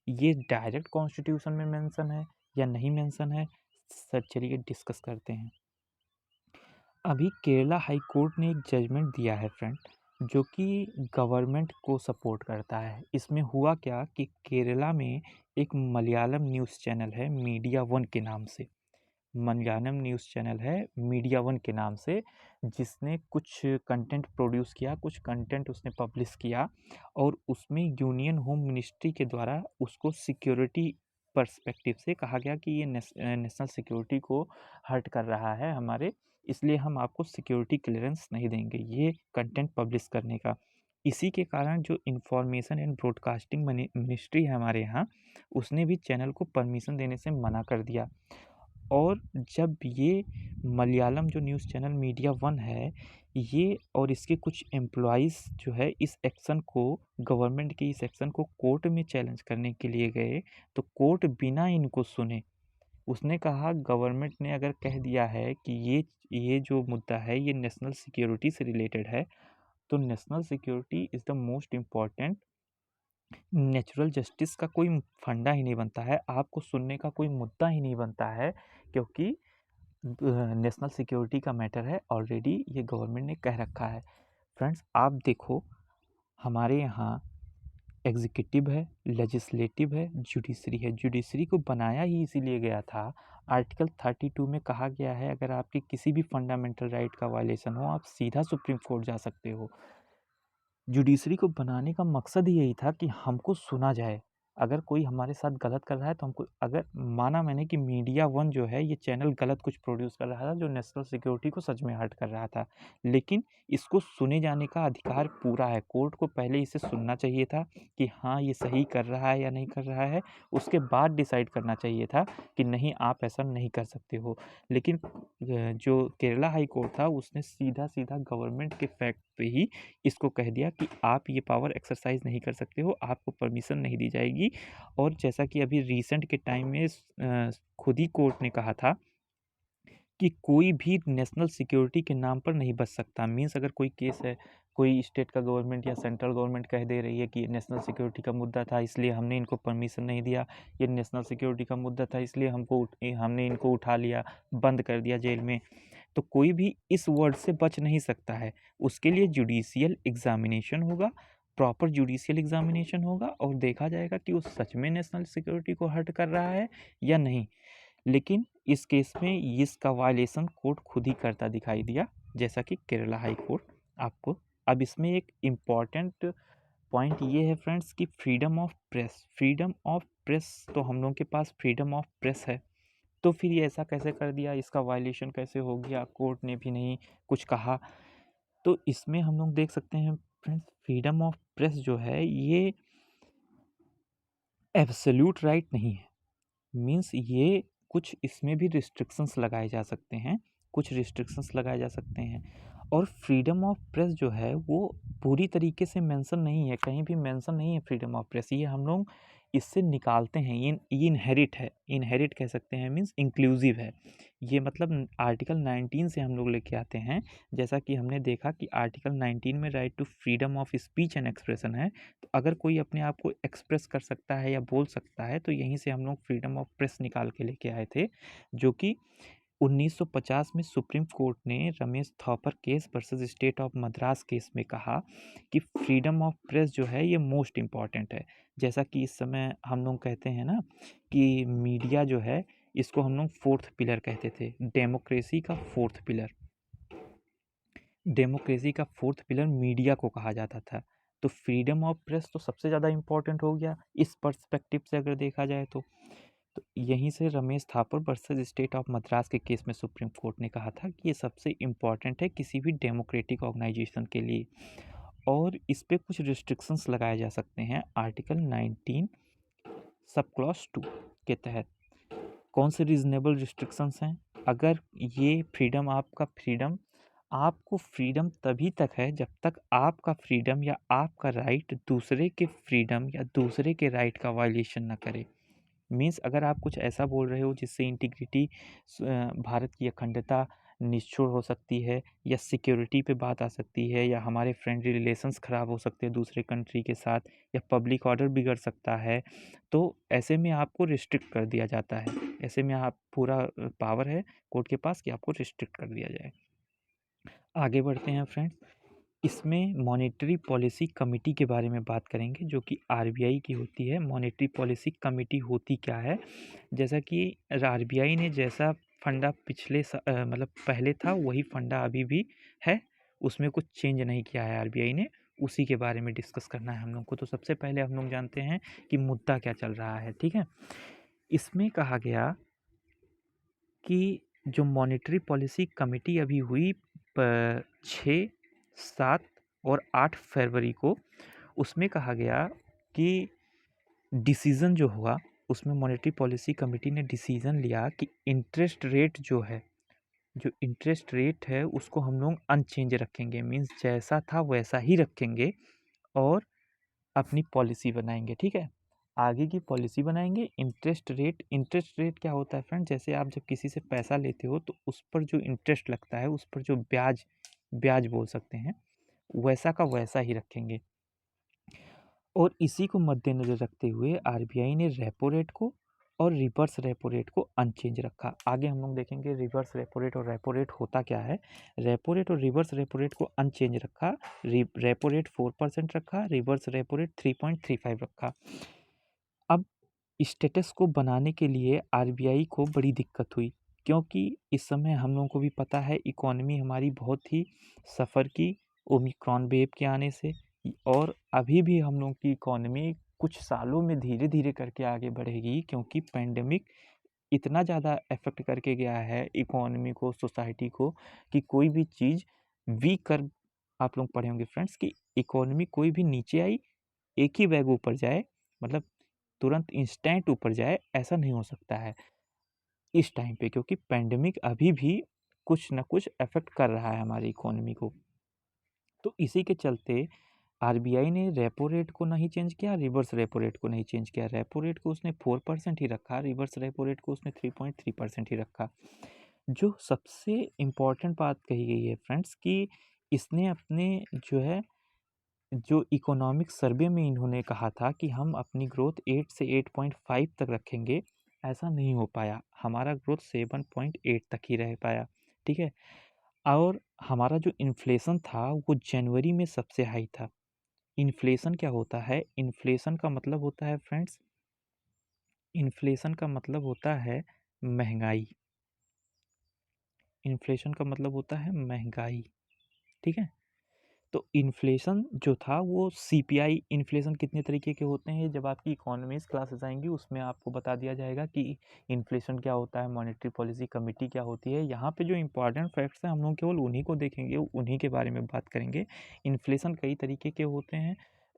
ये डायरेक्ट कॉन्स्टिट्यूशन में मेंशन है या नहीं मेंशन है, सर चलिए डिस्कस करते हैं। अभी केरला हाई कोर्ट ने एक जजमेंट दिया है फ्रेंड, जो कि गवर्नमेंट को सपोर्ट करता है। इसमें हुआ क्या कि केरला में एक मलयालम न्यूज़ चैनल है मीडिया वन के नाम से। मलयालम न्यूज़ चैनल है मीडिया वन के नाम से, जिसने कुछ कंटेंट प्रोड्यूस किया, कुछ कंटेंट उसने पब्लिश किया और उसमें यूनियन होम मिनिस्ट्री के द्वारा उसको सिक्योरिटी पर्सपेक्टिव से कहा गया कि ये नेशनल सिक्योरिटी को हर्ट कर रहा है हमारे, इसलिए हम आपको सिक्योरिटी क्लियरेंस नहीं देंगे ये कंटेंट पब्लिश करने का। इसी के कारण जो इंफॉर्मेशन एंड ब्रॉडकास्टिंग मिनिस्ट्री है हमारे यहाँ, उसने भी चैनल को परमिशन देने से मना कर दिया। और जब ये मलयालम जो न्यूज़ चैनल मीडिया वन है, ये और इसके कुछ एम्प्लॉइज़ जो है इस एक्शन को, गवर्नमेंट के इस एक्शन को कोर्ट में चैलेंज करने के लिए गए, तो कोर्ट बिना इनको सुने उसने कहा गवर्नमेंट ने अगर कह दिया है कि ये जो मुद्दा है ये नेशनल सिक्योरिटी से रिलेटेड है, तो national security is the most important, natural justice का कोई फंडा ही नहीं बनता है, आपको सुनने का कोई मुद्दा ही नहीं बनता है, क्योंकि नेशनल सिक्योरिटी का मैटर है, ऑलरेडी ये गवर्नमेंट ने कह रखा है। फ्रेंड्स आप देखो, हमारे यहाँ एग्जीक्यूटिव है, लेजिस्लेटिव है, जुडिशरी है। जुडिशरी को बनाया ही इसीलिए गया था, आर्टिकल 32 में कहा गया है अगर आपके किसी भी फंडामेंटल राइट का वायलेशन हो, आप सीधा सुप्रीम कोर्ट जा सकते हो। जुडिशरी को बनाने का मकसद ही यही था कि हमको सुना जाए, अगर कोई हमारे साथ गलत कर रहा है तो हमको, अगर माना मैंने कि मीडिया वन जो है ये चैनल गलत कुछ प्रोड्यूस कर रहा था जो नेशनल सिक्योरिटी को सच में हर्ट कर रहा था, लेकिन इसको सुने जाने का अधिकार पूरा है। कोर्ट को पहले इसे सुनना चाहिए था कि हाँ ये सही कर रहा है या नहीं कर रहा है, उसके बाद डिसाइड करना चाहिए था कि नहीं आप ऐसा नहीं कर सकते हो। लेकिन जो केरला हाई कोर्ट था उसने सीधा सीधा गवर्नमेंट के फैक्ट पे ही इसको कह दिया कि आप ये पावर एक्सरसाइज नहीं कर सकते हो, आपको परमिशन नहीं दी जाएगी। और जैसा कि अभी रिसेंट के टाइम में खुद ही कोर्ट ने कहा था कि कोई भी नेशनल सिक्योरिटी के नाम पर नहीं बच सकता। मीन्स अगर कोई केस है, कोई स्टेट का गवर्नमेंट या सेंट्रल गवर्नमेंट कह दे रही है कि नेशनल सिक्योरिटी का मुद्दा था इसलिए हमने इनको परमिशन नहीं दिया, ये नेशनल सिक्योरिटी का मुद्दा था इसलिए हमने इनको उठा लिया, बंद कर दिया जेल में, तो कोई भी इस वर्ड से बच नहीं सकता है। उसके लिए जुडिशियल एग्जामिनेशन होगा, प्रॉपर जुडिशियल एग्जामिनेशन होगा और देखा जाएगा कि वो सच में नेशनल सिक्योरिटी को हर्ट कर रहा है या नहीं। लेकिन इस केस में इसका वायलेशन कोर्ट खुद ही करता दिखाई दिया, जैसा कि केरला हाई कोर्ट आपको। अब इसमें एक इम्पॉर्टेंट पॉइंट ये है फ्रेंड्स कि freedom of press, freedom of press, तो हम लोगों के पास फ्रीडम ऑफ प्रेस है, तो फिर ये ऐसा कैसे कर दिया, इसका वायलेशन कैसे हो गया, कोर्ट ने भी नहीं कुछ कहा। तो इसमें हम लोग देख सकते हैं फ्रेंड्स, फ्रीडम ऑफ प्रेस जो है ये एब्सोल्यूट राइट नहीं है। मीन्स ये कुछ इसमें भी रिस्ट्रिक्शंस लगाए जा सकते हैं, कुछ रिस्ट्रिक्शंस लगाए जा सकते हैं। और फ्रीडम ऑफ प्रेस जो है वो पूरी तरीके से मेंशन नहीं है, कहीं भी मेंशन नहीं है फ्रीडम ऑफ प्रेस, ये हम लोग इससे निकालते हैं, ये इनहेरिट है, इनहेरिट कह सकते हैं, मीन्स इंक्लूसिव है ये, मतलब आर्टिकल 19 से हम लोग लेके आते हैं। जैसा कि हमने देखा कि आर्टिकल 19 में right to freedom of speech and expression है, तो अगर कोई अपने आप को एक्सप्रेस कर सकता है या बोल सकता है, तो यहीं से हम लोग फ्रीडम ऑफ प्रेस निकाल के लेके आए थे, जो कि 1950 में सुप्रीम कोर्ट ने Ramesh Thapar case versus state of Madras case में कहा कि फ्रीडम ऑफ प्रेस जो है ये मोस्ट इम्पॉर्टेंट है। जैसा कि इस समय हम लोग कहते हैं ना कि मीडिया जो है इसको हम लोग फोर्थ पिलर कहते थे, डेमोक्रेसी का फोर्थ पिलर, डेमोक्रेसी का फोर्थ पिलर मीडिया को कहा जाता था। तो फ्रीडम ऑफ प्रेस तो सबसे ज़्यादा इम्पोर्टेंट हो गया इस पर्सपेक्टिव से अगर देखा जाए तो। तो यहीं से Ramesh Thapar versus state of Madras के केस में सुप्रीम कोर्ट ने कहा था कि ये सबसे इम्पॉर्टेंट है किसी भी डेमोक्रेटिक ऑर्गेनाइजेशन के लिए, और इस पे कुछ रिस्ट्रिक्शंस लगाए जा सकते हैं आर्टिकल 19 सब क्लॉज 2 के तहत। कौन से रीजनेबल रिस्ट्रिक्शंस हैं? अगर ये आपको फ्रीडम तभी तक है जब तक आपका फ्रीडम या आपका राइट दूसरे के फ्रीडम या दूसरे के राइट का वायलेशन ना करे। मीन्स अगर आप कुछ ऐसा बोल रहे हो जिससे इंटीग्रिटी, भारत की अखंडता निश्चुर हो सकती है, या सिक्योरिटी पे बात आ सकती है, या हमारे फ्रेंडली रिलेशंस ख़राब हो सकते हैं दूसरे कंट्री के साथ, या पब्लिक ऑर्डर बिगड़ सकता है, तो ऐसे में आपको रिस्ट्रिक्ट कर दिया जाता है। ऐसे में आप पूरा पावर है कोर्ट के पास कि आपको रिस्ट्रिक्ट कर दिया जाए। आगे बढ़ते हैं फ्रेंड्स, इसमें मॉनेटरी पॉलिसी कमेटी के बारे में बात करेंगे जो कि आरबीआई की होती है। मॉनेटरी पॉलिसी कमेटी होती क्या है? जैसा कि आरबीआई ने जैसा फंडा मतलब पहले था वही फंडा अभी भी है, उसमें कुछ चेंज नहीं किया है आरबीआई ने। उसी के बारे में डिस्कस करना है हम लोग को। तो सबसे पहले हम लोग जानते हैं कि मुद्दा क्या चल रहा है, ठीक है। इसमें कहा गया कि जो मॉनेटरी पॉलिसी कमेटी अभी हुई 6, 7 और 8 फरवरी को, उसमें कहा गया कि डिसीज़न जो हुआ उसमें मॉनेटरी पॉलिसी कमेटी ने डिसीज़न लिया कि जो इंटरेस्ट रेट है उसको हम लोग अनचेंज रखेंगे, मीन्स जैसा था वैसा ही रखेंगे, और अपनी पॉलिसी बनाएंगे, ठीक है। आगे की पॉलिसी बनाएंगे। इंटरेस्ट रेट क्या होता है फ्रेंड? जैसे आप जब किसी से पैसा लेते हो तो उस पर जो इंटरेस्ट लगता है, उस पर जो ब्याज ब्याज बोल सकते हैं, वैसा का वैसा ही रखेंगे। और इसी को मद्देनज़र रखते हुए आरबीआई ने रेपो रेट को और रिवर्स रेपो रेट को अनचेंज रखा। आगे हम लोग देखेंगे रिवर्स रेपो रेट और रेपो रेट होता क्या है। रेपो रेट और रिवर्स रेपो रेट को अनचेंज रखा। रेपो रेट 4% रखा, रिवर्स रेपो रेट 3.35 रखा। अब स्टेटस को बनाने के लिए आरबीआई को बड़ी दिक्कत हुई, क्योंकि इस समय हम लोगों को भी पता है इकोनॉमी हमारी बहुत ही सफ़र की ओमिक्रॉन वेव के आने से। और अभी भी हम लोग की इकोनॉमी कुछ सालों में धीरे धीरे करके आगे बढ़ेगी, क्योंकि पैंडेमिक इतना ज़्यादा अफेक्ट करके गया है इकोनॉमी को, सोसाइटी को, कि कोई भी चीज़ वीक कर, आप लोग पढ़े होंगे फ्रेंड्स कि इकोनॉमी कोई भी नीचे आई एक ही बैग ऊपर जाए, मतलब तुरंत इंस्टेंट ऊपर जाए, ऐसा नहीं हो सकता है इस टाइम पे, क्योंकि पैंडेमिक अभी भी कुछ ना कुछ अफेक्ट कर रहा है हमारी इकोनॉमी को। तो इसी के चलते आरबीआई ने रेपो रेट को नहीं चेंज किया, रिवर्स रेपो रेट को नहीं चेंज किया। रेपो रेट को उसने 4% ही रखा, रिवर्स रेपो रेट को उसने 3.3% ही रखा। जो सबसे इम्पॉर्टेंट बात कही गई है फ्रेंड्स कि इसने अपने जो इकोनॉमिक सर्वे में इन्होंने कहा था कि हम अपनी ग्रोथ 8 से 8.5 तक रखेंगे, ऐसा नहीं हो पाया। हमारा ग्रोथ 7.8 तक ही रह पाया, ठीक है। और हमारा जो इन्फ्लेशन था वो जनवरी में सबसे हाई था। इन्फ्लेशन क्या होता है? इन्फ्लेशन का मतलब होता है फ्रेंड्स, इन्फ्लेशन का मतलब होता है महंगाई। इन्फ्लेशन का मतलब होता है महंगाई, ठीक है। तो इन्फ्लेशन जो था वो सीपीआई, इन्फ्लेशन कितने तरीके के होते हैं जब आपकी इकोनॉमिक्स क्लासेस आएंगी उसमें आपको बता दिया जाएगा कि इन्फ्लेशन क्या होता है, मॉनेटरी पॉलिसी कमेटी क्या होती है। यहाँ पे जो इंपॉर्टेंट फैक्ट्स हैं हम लोग केवल उन्हीं को देखेंगे, उन्हीं के बारे में बात करेंगे। इन्फ्लेशन कई तरीके के होते हैं,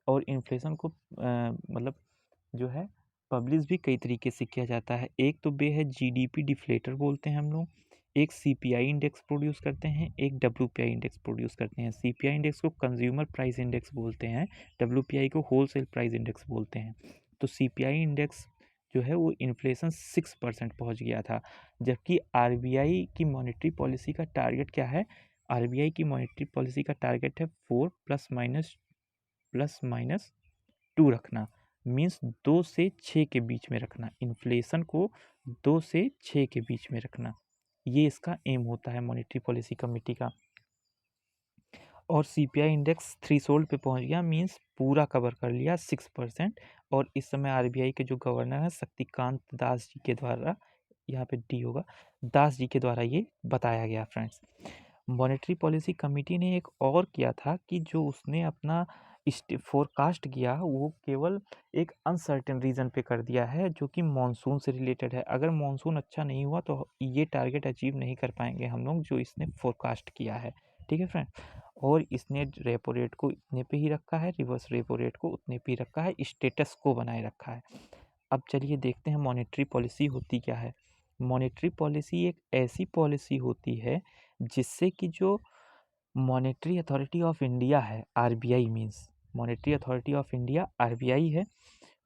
और इन्फ्लेशन को मतलब जो है पब्लिश भी कई तरीके से किया जाता है। एक तो बे है जीडीपी डिफ्लेटर बोलते हैं हम लोग, एक सीपीआई इंडेक्स प्रोड्यूस करते हैं, एक डब्ल्यूपीआई इंडेक्स प्रोड्यूस करते हैं। सीपीआई इंडेक्स को कंज्यूमर प्राइस इंडेक्स बोलते हैं, डब्ल्यूपीआई को होलसेल प्राइस इंडेक्स बोलते हैं। तो सीपीआई इंडेक्स जो है वो इन्फ्लेशन 6% पहुंच गया था, जबकि आरबीआई की मॉनेटरी पॉलिसी का टारगेट क्या है? आरबीआई की मॉनेटरी पॉलिसी का टारगेट है 4 प्लस माइनस 2 रखना, मीन्स 2 से 6 के बीच में रखना। इन्फ्लेशन को 2 से 6 के बीच में रखना, ये इसका एम होता है मॉनेटरी पॉलिसी कमेटी का। और सीपीआई इंडेक्स थ्रेशोल्ड पे पहुंच गया, मीन्स पूरा कवर कर लिया 6%। और इस समय आरबीआई के जो गवर्नर हैं शक्तिकांत दास जी के द्वारा, यहाँ पे डी होगा, दास जी के द्वारा ये बताया गया फ्रेंड्स। मॉनेटरी पॉलिसी कमेटी ने एक और किया था कि जो उसने अपना फोरकास्ट किया वो केवल एक अनसर्टेन रीजन पे कर दिया है जो कि मानसून से रिलेटेड है। अगर मानसून अच्छा नहीं हुआ तो ये टारगेट अचीव नहीं कर पाएंगे हम लोग जो इसने फोरकास्ट किया है। ठीक है फ्रेंड, और इसने रेपो रेट को इतने पे ही रखा है, रिवर्स रेपो रेट को उतने पे ही रखा है, स्टेटस को बनाए रखा है। अब चलिए देखते हैं मॉनेटरी पॉलिसी होती क्या है। मॉनेटरी पॉलिसी एक ऐसी पॉलिसी होती है जिससे कि जो मॉनेटरी अथॉरिटी ऑफ इंडिया है, RBI means monetary authority of India RBI है,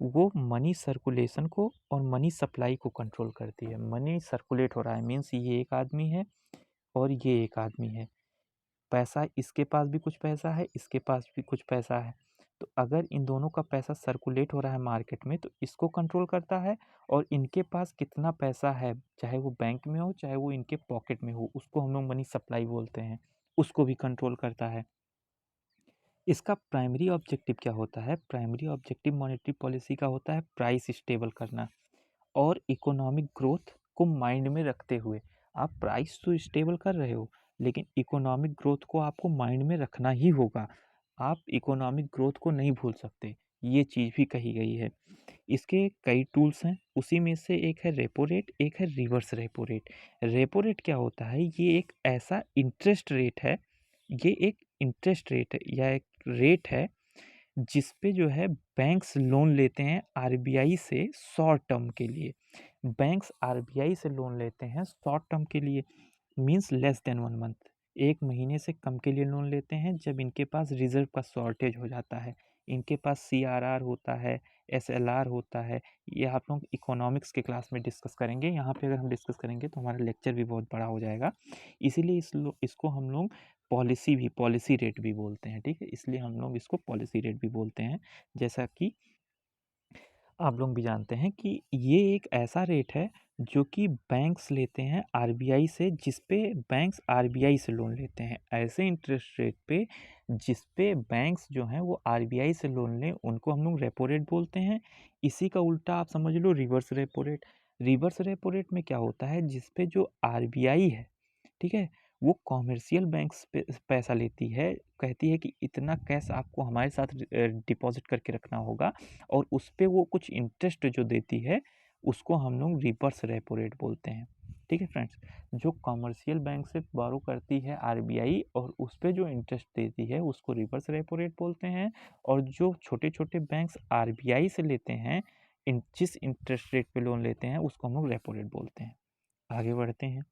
वो मनी सर्कुलेशन को और मनी सप्लाई को कंट्रोल करती है। मनी सर्कुलेट हो रहा है मीन्स ये एक आदमी है और ये एक आदमी है, पैसा इसके पास भी कुछ पैसा है, इसके पास भी कुछ पैसा है, तो अगर इन दोनों का पैसा सर्कुलेट हो रहा है मार्केट में तो इसको कंट्रोल करता है। और इनके पास कितना पैसा है, चाहे वो बैंक में हो चाहे वो इनके पॉकेट में हो, उसको हम लोग मनी सप्लाई बोलते हैं, उसको भी कंट्रोल करता है। इसका प्राइमरी ऑब्जेक्टिव क्या होता है? प्राइमरी ऑब्जेक्टिव मॉनेटरी पॉलिसी का होता है प्राइस स्टेबल करना और इकोनॉमिक ग्रोथ को माइंड में रखते हुए। आप प्राइस तो स्टेबल कर रहे हो लेकिन इकोनॉमिक ग्रोथ को आपको माइंड में रखना ही होगा। आप इकोनॉमिक ग्रोथ को नहीं भूल सकते, ये चीज़ भी कही गई है। इसके कई टूल्स हैं, उसी में से एक है रेपो रेट, एक है reverse repo rate. Repo rate क्या होता है? ये एक ऐसा इंटरेस्ट रेट है, ये एक इंटरेस्ट रेट है या एक रेट है जिस पे जो है बैंक्स लोन लेते हैं आरबीआई से शॉर्ट टर्म के लिए। बैंक्स आरबीआई से लोन लेते हैं शॉर्ट टर्म के लिए, मींस लेस देन 1 मंथ, 1 महीने से कम के लिए लोन लेते हैं जब इनके पास रिजर्व का शॉर्टेज हो जाता है। इनके पास सीआरआर होता है, एसएलआर होता है। ये आप लोग इकोनॉमिक्स के क्लास में डिस्कस करेंगे, यहाँ पे अगर हम डिस्कस करेंगे तो हमारा लेक्चर भी बहुत बड़ा हो जाएगा। इसीलिए इसको हम लोग पॉलिसी रेट भी बोलते हैं। ठीक है, इसलिए हम लोग इसको पॉलिसी रेट भी बोलते हैं। जैसा कि आप लोग भी जानते हैं कि ये एक ऐसा रेट है जो कि बैंक्स लेते हैं आरबीआई से, जिस पे बैंक्स आरबीआई से लोन लेते हैं। ऐसे इंटरेस्ट रेट पे जिस पे बैंक्स जो हैं वो आरबीआई से लोन लें उनको हम लोग रेपो रेट बोलते हैं। इसी का उल्टा आप समझ लो reverse repo rate. Reverse repo rate में क्या होता है, जिस पे जो आरबीआई है, ठीक है, वो कॉमर्शियल बैंक्स पे पैसा लेती है, कहती है कि इतना कैश आपको हमारे साथ डिपॉजिट करके रखना होगा और उस पे वो कुछ इंटरेस्ट जो देती है उसको हम लोग रिवर्स रेपो रेट बोलते हैं। ठीक है फ्रेंड्स, जो कॉमर्शियल बैंक से बोरो करती है आरबीआई और उस पे जो इंटरेस्ट देती है उसको रिवर्स रेपो रेट बोलते हैं। और जो छोटे छोटे बैंक्स आरबीआई से लेते हैं, जिस इंटरेस्ट रेट पे लोन लेते हैं उसको हम लोग रेपो रेट बोलते हैं। आगे बढ़ते हैं।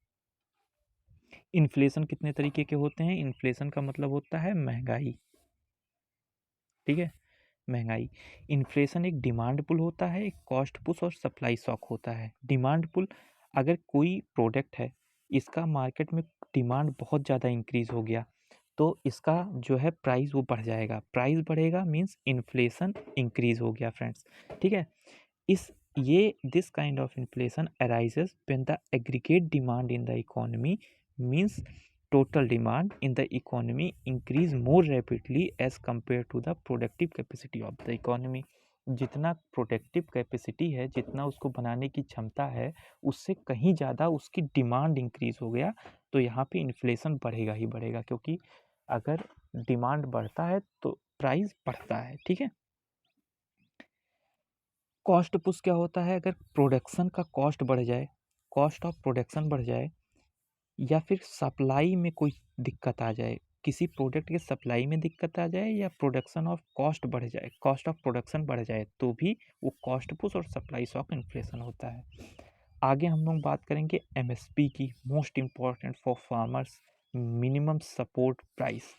इन्फ्लेशन कितने तरीके के होते हैं? इन्फ्लेशन का मतलब होता है महंगाई। ठीक है, महंगाई। इन्फ्लेशन एक डिमांड पुल होता है, एक कॉस्ट पुश और सप्लाई शॉक होता है। डिमांड पुल, अगर कोई प्रोडक्ट है, इसका मार्केट में डिमांड बहुत ज़्यादा इंक्रीज हो गया तो इसका जो है प्राइस वो बढ़ जाएगा। प्राइस बढ़ेगा मीन्स इन्फ्लेशन इंक्रीज हो गया फ्रेंड्स। ठीक है, इस ये this kind of inflation arises when the aggregate demand in the economy means total demand in the economy increase more rapidly as compared to the productive capacity of the economy। जितना productive capacity है, जितना उसको बनाने की क्षमता है, उससे कहीं ज़्यादा उसकी डिमांड इंक्रीज हो गया तो यहाँ पे इन्फ्लेशन बढ़ेगा ही बढ़ेगा, क्योंकि अगर डिमांड बढ़ता है तो प्राइस बढ़ता है। ठीक है, कॉस्ट पुश क्या होता है? अगर प्रोडक्शन का कॉस्ट बढ़ जाए, कॉस्ट ऑफ प्रोडक्शन बढ़ जाए या फिर सप्लाई में कोई दिक्कत आ जाए, किसी प्रोडक्ट के सप्लाई में दिक्कत आ जाए या प्रोडक्शन ऑफ कॉस्ट बढ़ जाए, कॉस्ट ऑफ प्रोडक्शन बढ़ जाए तो भी वो कॉस्ट पुश और सप्लाई शॉक इन्फ्लेशन होता है। आगे हम लोग बात करेंगे एमएसपी की, most important for farmers, minimum support price.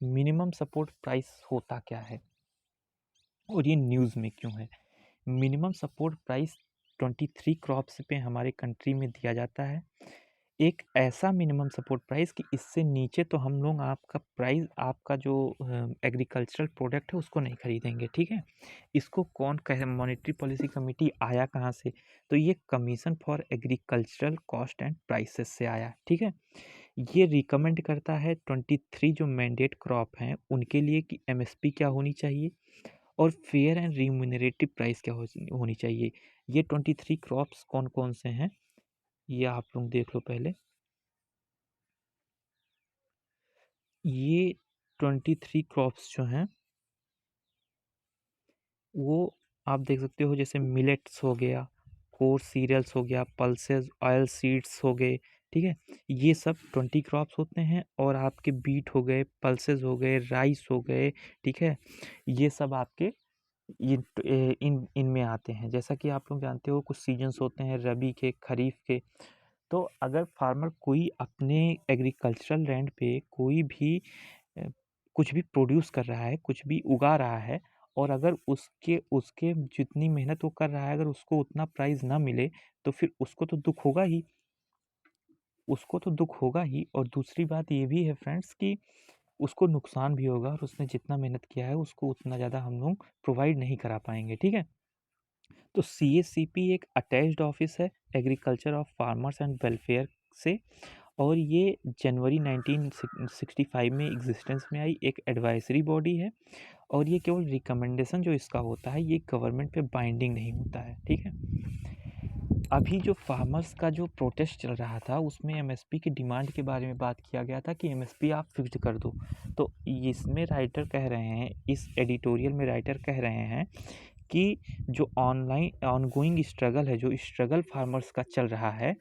Minimum support price होता क्या है और ये न्यूज़ में क्यों है? मिनिमम सपोर्ट प्राइस 23 क्रॉप्स पे हमारे कंट्री में दिया जाता है। एक ऐसा मिनिमम सपोर्ट प्राइस कि इससे नीचे तो हम लोग आपका प्राइस, आपका जो एग्रीकल्चरल प्रोडक्ट है उसको नहीं खरीदेंगे। ठीक है, इसको कौन कहे? मॉनेटरी पॉलिसी कमेटी आया कहाँ से? तो ये commission for agricultural cost and prices से आया। ठीक है, ये रिकमेंड करता है 23 जो मैंडेट क्रॉप हैं उनके लिए कि एमएसपी क्या होनी चाहिए और फेयर एंड रिम्यूनरेटिव प्राइस क्या होनी चाहिए। ये 23 क्रॉप्स कौन कौन से हैं ये आप लोग देख लो पहले। ये 23 क्रॉप्स जो हैं वो आप देख सकते हो, जैसे मिलेट्स हो गया, कोर्स सीरियल्स हो गया, पल्सेस, ऑयल सीड्स हो गए, ठीक है? ये सब 20 क्रॉप्स होते हैं। और आपके बीट हो गए, पल्सेस हो गए, राइस हो गए, ठीक है? ये सब आपके इन इनमें आते हैं। जैसा कि आप लोग जानते हो, कुछ सीजन्स होते हैं रबी के, खरीफ के। तो अगर फार्मर कोई अपने एग्रीकल्चरल लैंड पे कोई भी अ, कुछ भी प्रोड्यूस कर रहा है, कुछ भी उगा रहा है, और अगर उसके उसके जितनी मेहनत वो कर रहा है, अगर उसको उतना प्राइस ना मिले, तो फिर उसको तो दुख होगा ही। और दूसरी बात ये भी है फ्रेंड्स कि उसको नुकसान भी होगा, और उसने जितना मेहनत किया है उसको उतना ज़्यादा हम लोग प्रोवाइड नहीं करा पाएंगे, ठीक है? तो सीएससीपी एक अटैच्ड ऑफिस है agriculture of farmers and welfare से, और ये जनवरी 1965 में एग्जिस्टेंस में आई एक एडवाइजरी बॉडी है। और ये केवल रिकमेंडेशन जो इसका होता है, ये गवर्नमेंट पे बाइंडिंग नहीं होता है, ठीक है? अभी जो फार्मर्स का जो प्रोटेस्ट चल रहा था, उसमें एमएसपी की डिमांड के बारे में बात किया गया था कि एमएसपी आप फिक्स्ड कर दो। तो इसमें राइटर कह रहे हैं, इस एडिटोरियल में राइटर कह रहे हैं कि जो ऑनलाइन ऑनगोइंग स्ट्रगल है, जो स्ट्रगल फार्मर्स का चल रहा है,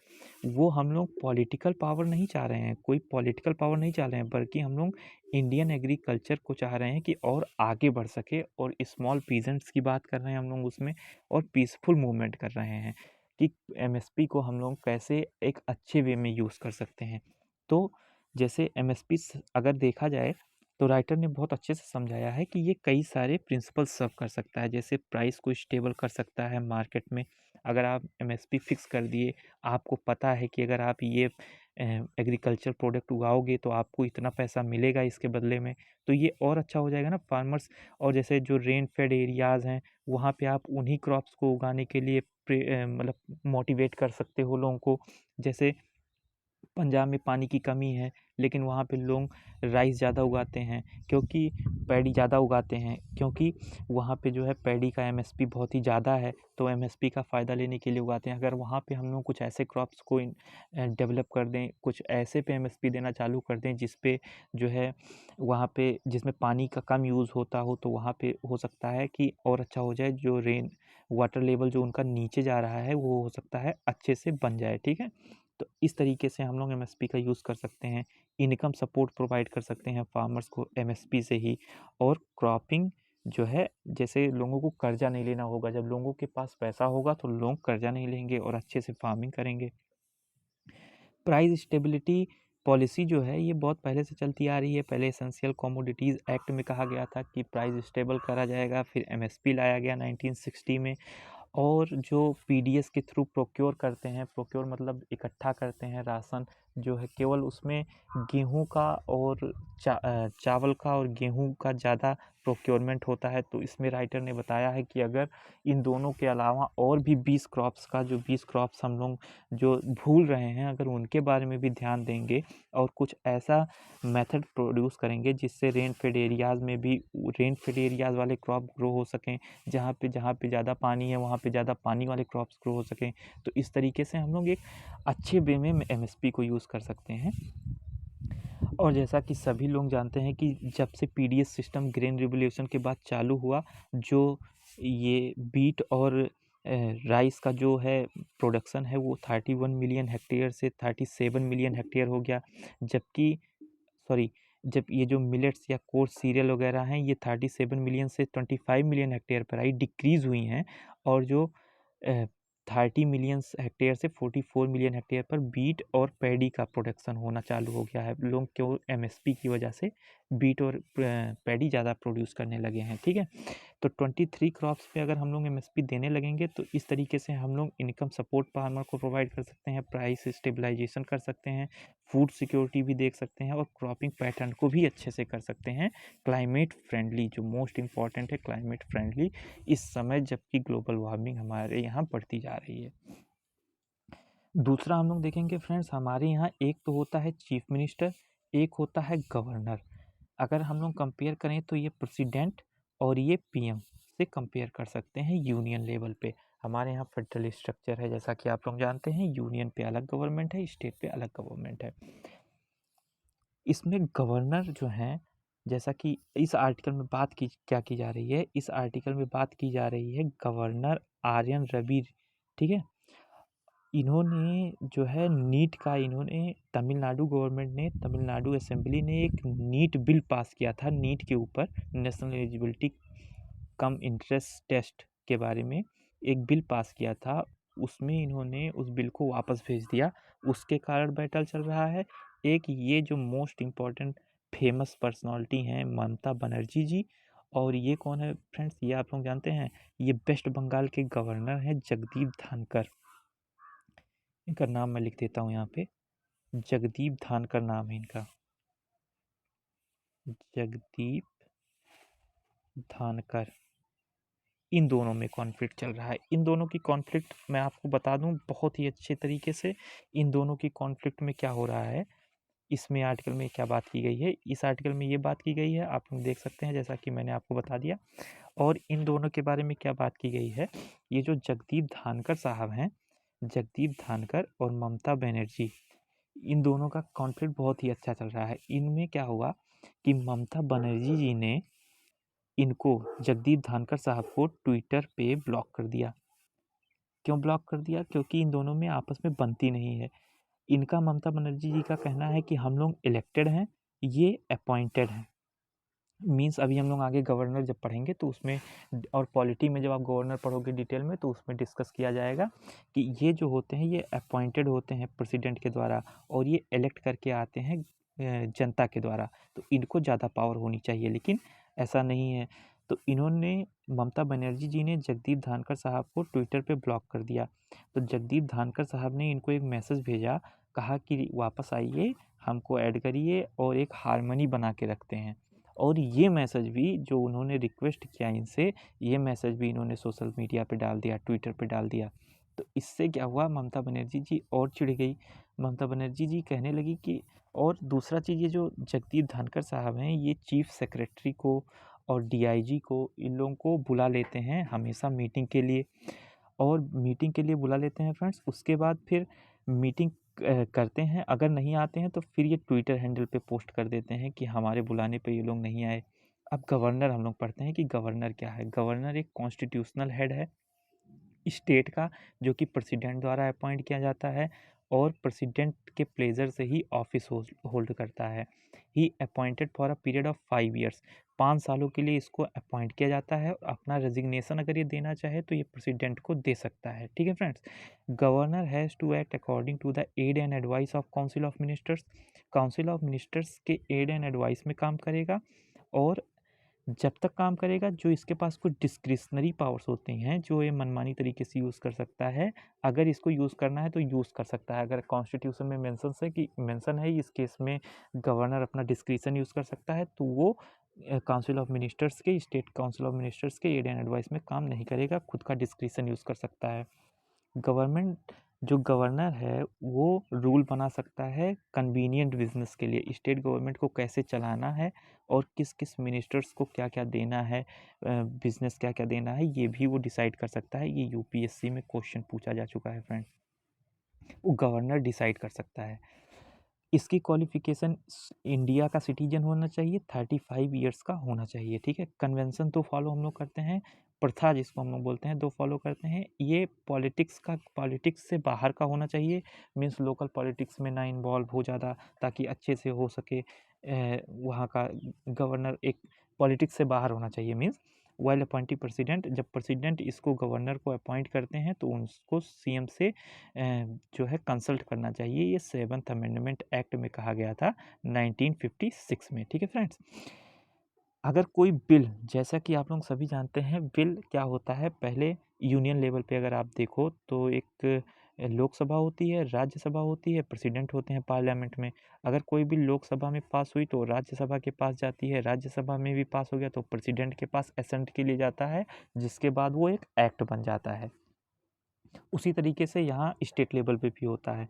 वो हम लोग पॉलिटिकल पावर नहीं चाह रहे हैं, कोई पॉलिटिकल पावर नहीं चाह रहे हैं, बल्कि हम लोग इंडियन एग्रीकल्चर को चाह रहे हैं कि और आगे बढ़ सके। और स्मॉल पीजेंट्स की बात कर रहे हैं हम लोग उसमें, और पीसफुल मूवमेंट कर रहे हैं कि एमएसपी को हम लोग कैसे एक अच्छे वे में यूज़ कर सकते हैं। तो जैसे एमएसपी अगर देखा जाए, तो राइटर ने बहुत अच्छे से समझाया है कि ये कई सारे प्रिंसिपल सर्व कर सकता है। जैसे प्राइस को स्टेबल कर सकता है मार्केट में। अगर आप एमएसपी फिक्स कर दिए, आपको पता है कि अगर आप ये एग्रीकल्चर प्रोडक्ट उगाओगे तो आपको इतना पैसा मिलेगा इसके बदले में, तो ये और अच्छा हो जाएगा ना फार्मर्स। और जैसे जो रेन फेड एरियाज़ हैं, वहाँ पे आप उन्हीं क्रॉप्स को उगाने के लिए मतलब मोटिवेट कर सकते हो लोगों को। जैसे पंजाब में पानी की कमी है, लेकिन वहाँ पे लोग राइस ज़्यादा उगाते हैं, क्योंकि पैडी ज़्यादा उगाते हैं, क्योंकि वहाँ पे जो है पैडी का एमएसपी बहुत ही ज़्यादा है, तो एमएसपी का फ़ायदा लेने के लिए उगाते हैं। अगर वहाँ पे हम लोग कुछ ऐसे क्रॉप्स को डेवलप कर दें, कुछ ऐसे पे एमएसपी देना चालू कर दें जिस पे जो है वहाँ पे जिसमें पानी का कम यूज़ होता हो, तो वहाँ पे हो सकता है कि और अच्छा हो जाए। जो रेन वाटर लेवल जो उनका नीचे जा रहा है, वो हो सकता है अच्छे से बन जाए, ठीक है? तो इस तरीके से हम लोग एमएसपी का यूज़ कर सकते हैं। इनकम सपोर्ट प्रोवाइड कर सकते हैं फार्मर्स को एमएसपी से ही। और क्रॉपिंग जो है, जैसे लोगों को कर्जा नहीं लेना होगा। जब लोगों के पास पैसा होगा तो लोग कर्जा नहीं लेंगे और अच्छे से फार्मिंग करेंगे। प्राइस स्टेबिलिटी पॉलिसी जो है, ये बहुत पहले से चलती आ रही है। पहले एसेंशियल कमोडिटीज़ एक्ट में कहा गया था कि प्राइस स्टेबल करा जाएगा, फिर एमएसपी लाया गया 1960 में। और जो पीडीएस के थ्रू प्रोक्योर करते हैं, प्रोक्योर मतलब इकट्ठा करते हैं राशन, जो है केवल उसमें गेहूं का और चावल का और गेहूं का ज़्यादा प्रोक्योरमेंट होता है। तो इसमें राइटर ने बताया है कि अगर इन दोनों के अलावा और भी 20 क्रॉप्स का, जो 20 क्रॉप्स हम लोग जो भूल रहे हैं, अगर उनके बारे में भी ध्यान देंगे और कुछ ऐसा मेथड प्रोड्यूस करेंगे जिससे रेन फेड एरियाज़ में भी रेन फेड एरियाज़ वाले क्रॉप ग्रो हो सकें, जहाँ पे ज़्यादा पानी है वहाँ पे ज़्यादा पानी वाले क्रॉप्स ग्रो हो सकें, तो इस तरीके से हम लोग एक अच्छे वे में एमएसपी को यूज़ कर सकते हैं। और जैसा कि सभी लोग जानते हैं कि जब से पीडीएस सिस्टम ग्रेन रिवोल्यूशन के बाद चालू हुआ, जो ये बीट और राइस का जो है प्रोडक्शन है, वो 31 मिलियन हेक्टेयर से 37 मिलियन हेक्टेयर हो गया। जबकि सॉरी, जब ये जो मिलेट्स या कोर्स सीरियल वगैरह हैं, ये 37 मिलियन से 25 मिलियन हेक्टेयर पर आई, डिक्रीज़ हुई हैं। और जो 30 मिलियन हेक्टेयर से 44 मिलियन हेक्टेयर पर बीट और पैडी का प्रोडक्शन होना चालू हो गया है। लोग क्यों एमएसपी की वजह से बीट और पैडी ज़्यादा प्रोड्यूस करने लगे हैं, ठीक है? तो 23 क्रॉप्स पे अगर हम लोग एमएसपी देने लगेंगे, तो इस तरीके से हम लोग इनकम सपोर्ट फार्मर को प्रोवाइड कर सकते हैं, प्राइस स्टेबलाइजेशन कर सकते हैं, फूड सिक्योरिटी भी देख सकते हैं, और क्रॉपिंग पैटर्न को भी अच्छे से कर सकते हैं। क्लाइमेट फ्रेंडली, जो मोस्ट इम्पॉर्टेंट है, क्लाइमेट फ्रेंडली इस समय, जबकि ग्लोबल वार्मिंग हमारे यहाँ बढ़ती जा रही है। दूसरा हम लोग देखेंगे फ्रेंड्स, हमारे यहाँ एक तो होता है चीफ मिनिस्टर, एक होता है गवर्नर। अगर हम लोग कंपेयर करें तो ये प्रेसिडेंट और ये पीएम से कंपेयर कर सकते हैं यूनियन लेवल पे। हमारे यहाँ फेडरल स्ट्रक्चर है, जैसा कि आप लोग जानते हैं, यूनियन पे अलग गवर्नमेंट है, स्टेट पे अलग गवर्नमेंट है। इसमें गवर्नर जो हैं, जैसा कि इस आर्टिकल में बात की क्या की जा रही है, इस आर्टिकल में बात की जा रही है गवर्नर आर्यन रवि, ठीक है। इन्होंने जो है नीट का, इन्होंने तमिलनाडु गवर्नमेंट ने, तमिलनाडु असेंबली ने एक नीट बिल पास किया था, नीट के ऊपर national eligibility cum entrance test के बारे में एक बिल पास किया था। उसमें इन्होंने उस बिल को वापस भेज दिया, उसके कारण बैटल चल रहा है। एक ये जो मोस्ट इम्पॉर्टेंट फेमस पर्सनालिटी हैं ममता बनर्जी जी, और ये कौन है फ्रेंड्स, ये आप लोग जानते हैं, ये वेस्ट बंगाल के गवर्नर हैं जगदीप धनकर। इनका नाम मैं लिख देता हूँ यहाँ पे, जगदीप धनकर नाम है इनका, जगदीप धनकर। इन दोनों में कॉन्फ्लिक्ट चल रहा है। इन दोनों की कॉन्फ्लिक्ट मैं आपको बता दूं बहुत ही अच्छे तरीके से, इन दोनों की कॉन्फ्लिक्ट में क्या हो रहा है, इसमें आर्टिकल में क्या बात की गई है। इस आर्टिकल में ये बात की गई है, आप लोग देख सकते हैं जैसा कि मैंने आपको बता दिया। और इन दोनों के बारे में क्या बात की गई है, ये जो जगदीप धानकर साहब हैं, जगदीप धानकर और ममता बनर्जी, इन दोनों का कॉन्फ्लिक्ट बहुत ही अच्छा चल रहा है। इनमें क्या हुआ कि ममता बनर्जी जी ने इनको, जगदीप धानकर साहब को ट्विटर पे ब्लॉक कर दिया। क्यों ब्लॉक कर दिया? क्योंकि इन दोनों में आपस में बनती नहीं है। इनका, ममता बनर्जी जी का कहना है कि हम लोग इलेक्टेड हैं, ये अपॉइंटेड हैं। मीन्स अभी हम लोग आगे गवर्नर जब पढ़ेंगे तो उसमें, और पॉलिटी में जब आप गवर्नर पढ़ोगे डिटेल में तो उसमें डिस्कस किया जाएगा कि ये जो होते हैं ये अपॉइंटेड होते हैं प्रेसिडेंट के द्वारा, और ये इलेक्ट करके आते हैं जनता के द्वारा, तो इनको ज़्यादा पावर होनी चाहिए, लेकिन ऐसा नहीं है। तो इन्होंने, ममता बनर्जी जी ने जगदीप धानकर साहब को ट्विटर पे ब्लॉक कर दिया। तो जगदीप धानकर साहब ने इनको एक मैसेज भेजा, कहा कि वापस आइए, हमको ऐड करिए और एक हारमनी बना के रखते हैं। और ये मैसेज भी जो उन्होंने रिक्वेस्ट किया इनसे, ये मैसेज भी इन्होंने सोशल मीडिया पे डाल दिया, ट्विटर पे डाल दिया। तो इससे क्या हुआ, ममता बनर्जी जी और चिढ़ गई। ममता बनर्जी जी कहने लगी कि, और दूसरा चीज़, ये जो जगदीप धनखड़ साहब हैं, ये चीफ सेक्रेटरी को और डीआईजी को, इन लोगों को बुला लेते हैं हमेशा मीटिंग के लिए, और मीटिंग के लिए बुला लेते हैं फ्रेंड्स। उसके बाद फिर मीटिंग करते हैं, अगर नहीं आते हैं तो फिर ये ट्विटर हैंडल पे पोस्ट कर देते हैं कि हमारे बुलाने पे ये लोग नहीं आए। अब गवर्नर, हम लोग पढ़ते हैं कि गवर्नर क्या है। गवर्नर एक कॉन्स्टिट्यूशनल हेड है स्टेट का, जो कि प्रेसिडेंट द्वारा अपॉइंट किया जाता है, और प्रेसिडेंट के प्लेजर से ही ऑफिस होल्ड करता है। ही appointed for a period of 5 years, 5 सालों के लिए इसको अपॉइंट किया जाता है। अपना रेजिग्नेशन अगर ये देना चाहे तो ये प्रेसिडेंट को दे सकता है, ठीक है friends. Governor has to act according to the aid and advice of council of ministers, council of ministers के एड एंड एडवाइस में काम करेगा। और जब तक काम करेगा, जो इसके पास कुछ डिस्क्रिशनरी पावर्स होती हैं जो ये मनमानी तरीके से यूज़ कर सकता है, अगर इसको यूज़ करना है तो यूज़ कर सकता है। अगर कॉन्स्टिट्यूशन में मेंशन है इस केस में गवर्नर अपना डिस्क्रिशन यूज़ कर सकता है, तो वो काउंसिल ऑफ मिनिस्टर्स के, स्टेट काउंसिल ऑफ मिनिस्टर्स के एड एंड एडवाइस में काम नहीं करेगा, खुद का डिस्क्रिशन यूज़ कर सकता है। गवर्नमेंट, जो गवर्नर है वो रूल बना सकता है कन्वीनियंट बिजनेस के लिए, स्टेट गवर्नमेंट को कैसे चलाना है और किस किस मिनिस्टर्स को क्या क्या देना है, बिजनेस क्या क्या देना है, ये भी वो डिसाइड कर सकता है। ये यूपीएससी में क्वेश्चन पूछा जा चुका है फ्रेंड, वो गवर्नर डिसाइड कर सकता है। इसकी क्वालिफिकेशन, इंडिया का सिटीजन होना चाहिए, 35 ईयर्स का होना चाहिए, ठीक है। कन्वेंशन तो फॉलो हम लोग करते हैं, प्रथा जिसको हम लोग बोलते हैं, दो फॉलो करते हैं। ये पॉलिटिक्स से बाहर का होना चाहिए, मीन्स लोकल पॉलिटिक्स में ना इन्वॉल्व हो ज़्यादा, ताकि अच्छे से हो सके। वहाँ का गवर्नर एक पॉलिटिक्स से बाहर होना चाहिए, मीन्स वाइल अपॉइंटिंग प्रेसिडेंट, जब प्रेसिडेंट इसको, गवर्नर को अपॉइंट करते हैं तो उसको सीएम से जो है कंसल्ट करना चाहिए। ये 7th अमेंडमेंट एक्ट में कहा गया था 1956 में, ठीक है फ्रेंड्स। अगर कोई बिल, जैसा कि आप लोग सभी जानते हैं बिल क्या होता है, पहले यूनियन लेवल पे अगर आप देखो तो एक लोकसभा होती है, राज्यसभा होती है, प्रेसिडेंट होते हैं पार्लियामेंट में। अगर कोई बिल लोकसभा में पास हुई तो राज्यसभा के पास जाती है, राज्यसभा में भी पास हो गया तो प्रेसिडेंट के पास एसेंट के लिए जाता है, जिसके बाद वो एक एक्ट बन जाता है। उसी तरीके से यहाँ स्टेट लेवल पे भी होता है।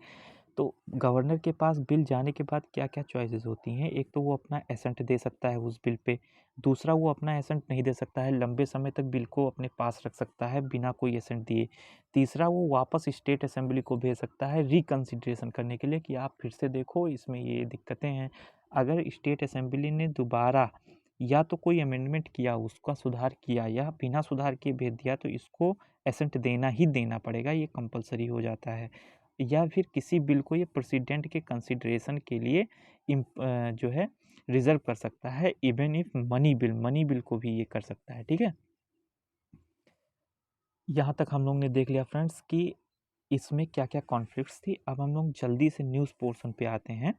तो गवर्नर के पास बिल जाने के बाद क्या-क्या चॉइसेस होती हैं, एक तो वो अपना एसेंट दे सकता है उस बिल पे, दूसरा वो अपना एसेंट नहीं दे सकता है, लंबे समय तक बिल को अपने पास रख सकता है बिना कोई एसेंट दिए, तीसरा वो वापस स्टेट असेंबली को भेज सकता है रिकंसिडरेशन करने के लिए कि आप फिर से देखो इसमें ये दिक्कतें हैं, अगर स्टेट असेंबली ने दोबारा या तो कोई अमेंडमेंट किया, उसका सुधार किया, या बिना सुधार के भेज दिया, तो इसको एसेंट देना ही देना पड़ेगा, ये कंपलसरी हो जाता है। या फिर किसी बिल को ये प्रेसिडेंट के कंसिडरेशन के लिए जो है रिजर्व कर सकता है, इवन इफ मनी बिल को भी ये कर सकता है। ठीक है, यहाँ तक हम लोग ने देख लिया फ्रेंड्स कि इसमें क्या क्या कॉन्फ्लिक्ट्स थी। अब हम लोग जल्दी से न्यूज़ पोर्शन पे आते हैं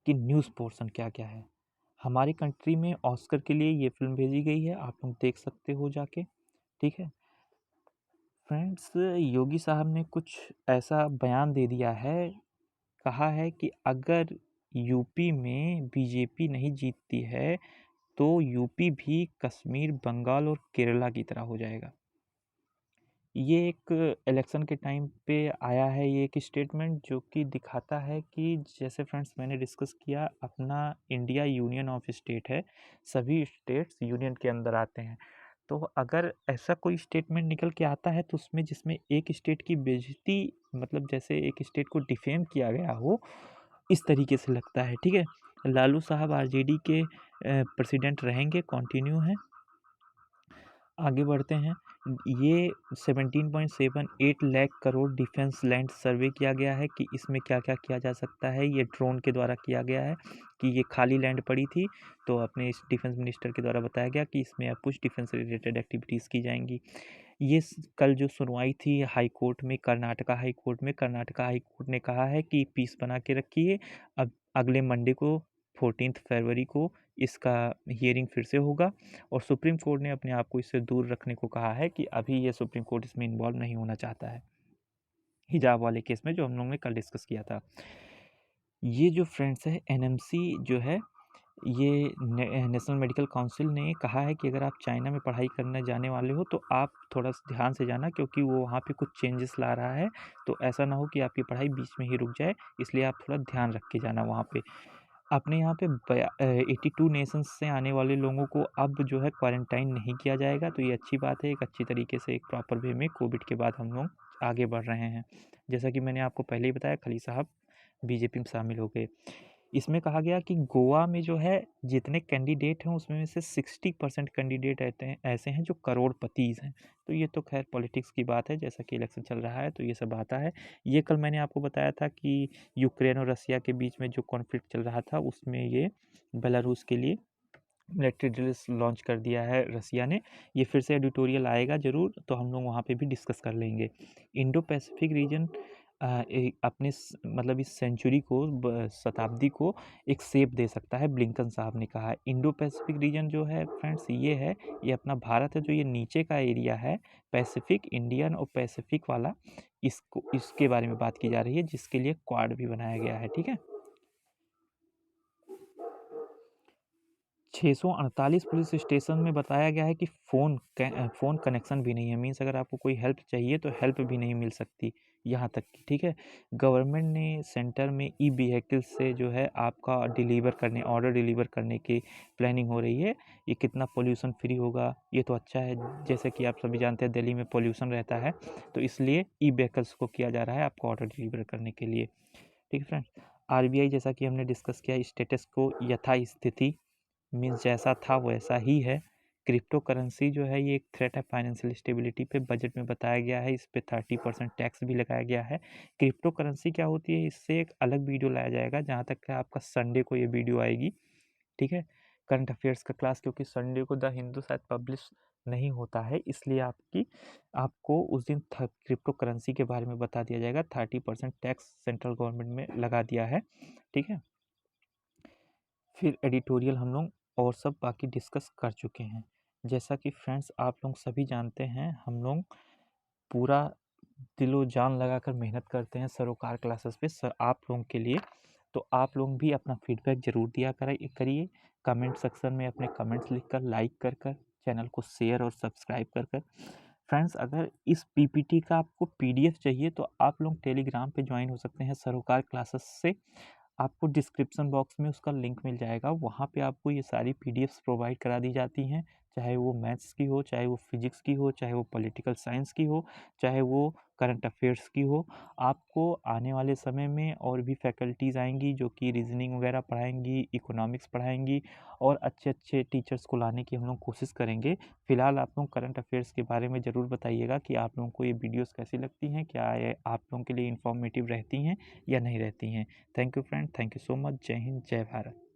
कि न्यूज़ पोर्शन क्या क्या है। हमारी कंट्री में ऑस्कर के लिए ये फिल्म भेजी गई है, आप लोग देख सकते हो जाके। ठीक है फ्रेंड्स, योगी साहब ने कुछ ऐसा बयान दे दिया है, कहा है कि अगर यूपी में बीजेपी नहीं जीतती है तो यूपी भी कश्मीर, बंगाल और केरला की तरह हो जाएगा। ये एक इलेक्शन के टाइम पे आया है, ये एक स्टेटमेंट जो कि दिखाता है कि जैसे फ्रेंड्स मैंने डिस्कस किया, अपना इंडिया यूनियन ऑफ स्टेट है, सभी स्टेट्स यूनियन के अंदर आते हैं। तो अगर ऐसा कोई स्टेटमेंट निकल के आता है तो उसमें जिसमें एक स्टेट की बेइज्जती, मतलब जैसे एक स्टेट को डिफेम किया गया हो, इस तरीके से लगता है। ठीक है, लालू साहब आरजेडी के प्रेसिडेंट रहेंगे, कंटिन्यू है। आगे बढ़ते हैं। ये 17.78 lakh crore defence land survey किया गया है कि इसमें क्या क्या किया जा सकता है। ये ड्रोन के द्वारा किया गया है कि ये खाली लैंड पड़ी थी, तो अपने इस डिफेंस मिनिस्टर के द्वारा बताया गया कि इसमें अब कुछ डिफेंस रिलेटेड एक्टिविटीज़ की जाएंगी। ये कल जो सुनवाई थी हाई कोर्ट में, कर्नाटका हाई कोर्ट में, कर्नाटका हाई कोर्ट ने कहा है कि पीस बना के रखिए। अब अगले मंडे को 14 फरवरी को इसका हियरिंग फिर से होगा, और सुप्रीम कोर्ट ने अपने आप को इससे दूर रखने को कहा है कि अभी ये सुप्रीम कोर्ट इसमें इन्वॉल्व नहीं होना चाहता है, हिजाब वाले केस में जो हम लोगों ने कल डिस्कस किया था। ये जो फ्रेंड्स है एनएमसी जो है, ये नेशनल मेडिकल काउंसिल ने कहा है कि अगर आप चाइना में पढ़ाई करने जाने वाले हो तो आप थोड़ा ध्यान से जाना, क्योंकि वो वहाँ पे कुछ चेंजेस ला रहा है, तो ऐसा ना हो कि आपकी पढ़ाई बीच में ही रुक जाए, इसलिए आप थोड़ा ध्यान रख के जाना वहाँ पे। अपने यहाँ पे 82 नेशंस से आने वाले लोगों को अब जो है क्वारंटाइन नहीं किया जाएगा, तो ये अच्छी बात है, एक अच्छी तरीके से एक प्रॉपर वे में कोविड के बाद हम लोग आगे बढ़ रहे हैं। जैसा कि मैंने आपको पहले ही बताया, खली साहब बीजेपी में शामिल हो गए। इसमें कहा गया कि गोवा में जो है जितने कैंडिडेट हैं उसमें से 60% कैंडिडेट ऐसे हैं जो करोड़पतीज हैं। तो ये तो खैर पॉलिटिक्स की बात है, जैसा कि इलेक्शन चल रहा है तो ये सब आता है। ये कल मैंने आपको बताया था कि यूक्रेन और रसिया के बीच में जो कॉन्फ्लिक्ट चल रहा था उसमें ये बेलारूस के लिए मिलिट्री ड्रिल्स लॉन्च कर दिया है रसिया ने। ये फिर से एडिटोरियल आएगा ज़रूर, तो हम लोग वहाँ पे भी डिस्कस कर लेंगे। इंडो पैसिफिक रीजन अपने मतलब इस सेंचुरी को, शताब्दी को एक शेप दे सकता है, ब्लिंकन साहब ने कहा है। इंडो पैसिफिक रीजन जो है फ्रेंड्स ये है, ये अपना भारत है, जो ये नीचे का एरिया है पैसिफिक, इंडियन और पैसिफिक वाला, इसको इसके बारे में बात की जा रही है, जिसके लिए क्वाड भी बनाया गया है। ठीक है, 648 पुलिस स्टेशन में बताया गया है कि फ़ोन कनेक्शन भी नहीं है, मीन्स अगर आपको कोई हेल्प चाहिए तो हेल्प भी नहीं मिल सकती, यहाँ तक कि। ठीक है, गवर्नमेंट ने सेंटर में ई व्हीकल से जो है आपका ऑर्डर डिलीवर करने की प्लानिंग हो रही है। ये कितना पोल्यूशन फ्री होगा, ये तो अच्छा है। जैसे कि आप सभी जानते हैं दिल्ली में पोल्यूशन रहता है, तो इसलिए ई व्हीकल्स को किया जा रहा है आपको ऑर्डर डिलीवर करने के लिए। ठीक है फ्रेंड्स, आरबीआई जैसा कि हमने डिस्कस किया, स्टेटस को यथास्थिति, मीन्स जैसा था वैसा ही है। क्रिप्टो करेंसी जो है ये एक थ्रेट है फाइनेंशियल स्टेबिलिटी पे, बजट में बताया गया है, इस पे 30% टैक्स भी लगाया गया है। क्रिप्टो करेंसी क्या होती है, इससे एक अलग वीडियो लाया जाएगा, जहाँ तक कि आपका संडे को ये वीडियो आएगी। ठीक है, करंट अफेयर्स का क्लास, क्योंकि संडे को द हिंदू शायद पब्लिश नहीं होता है, इसलिए आपको उस दिन क्रिप्टो करेंसी के बारे में बता दिया जाएगा। 30% टैक्स सेंट्रल गवर्नमेंट में लगा दिया है। ठीक है, फिर एडिटोरियल हम लोग और सब बाकी डिस्कस कर चुके हैं। जैसा कि फ्रेंड्स आप लोग सभी जानते हैं, हम लोग पूरा दिलो जान लगाकर मेहनत करते हैं सरोकार क्लासेस पे आप लोगों के लिए। तो आप लोग भी अपना फीडबैक ज़रूर दिया करिए, कमेंट सेक्शन में अपने कमेंट्स लिखकर, लाइक कर चैनल को शेयर और सब्सक्राइब कर। फ्रेंड्स, अगर इस पीपीटी का आपको पीडीएफ चाहिए तो आप लोग टेलीग्राम पे ज्वाइन हो सकते हैं सरोकार क्लासेस से। आपको डिस्क्रिप्शन बॉक्स में उसका लिंक मिल जाएगा, वहाँ पे आपको ये सारी पीडीएफ्स प्रोवाइड करा दी जाती हैं। चाहे वो मैथ्स की हो, चाहे वो फिजिक्स की हो, चाहे वो पॉलिटिकल साइंस की हो, चाहे वो करंट अफेयर्स की हो। आपको आने वाले समय में और भी फैकल्टीज़ आएँगी जो कि रीज़निंग वगैरह पढ़ाएँगी, इकोनॉमिक्स पढ़ाएँगी और अच्छे-अच्छे टीचर्स को लाने की हम लोग कोशिश करेंगे। फ़िलहाल आप लोग करंट अफेयर्स के बारे में ज़रूर बताइएगा कि आप लोगों को ये वीडियोज़ कैसी लगती हैं? क्या ये आप लोगों के लिए इन्फॉर्मेटिव रहती हैं या नहीं रहती हैं? Thank you friend, thank you so much. जय हिंद, जय भारत।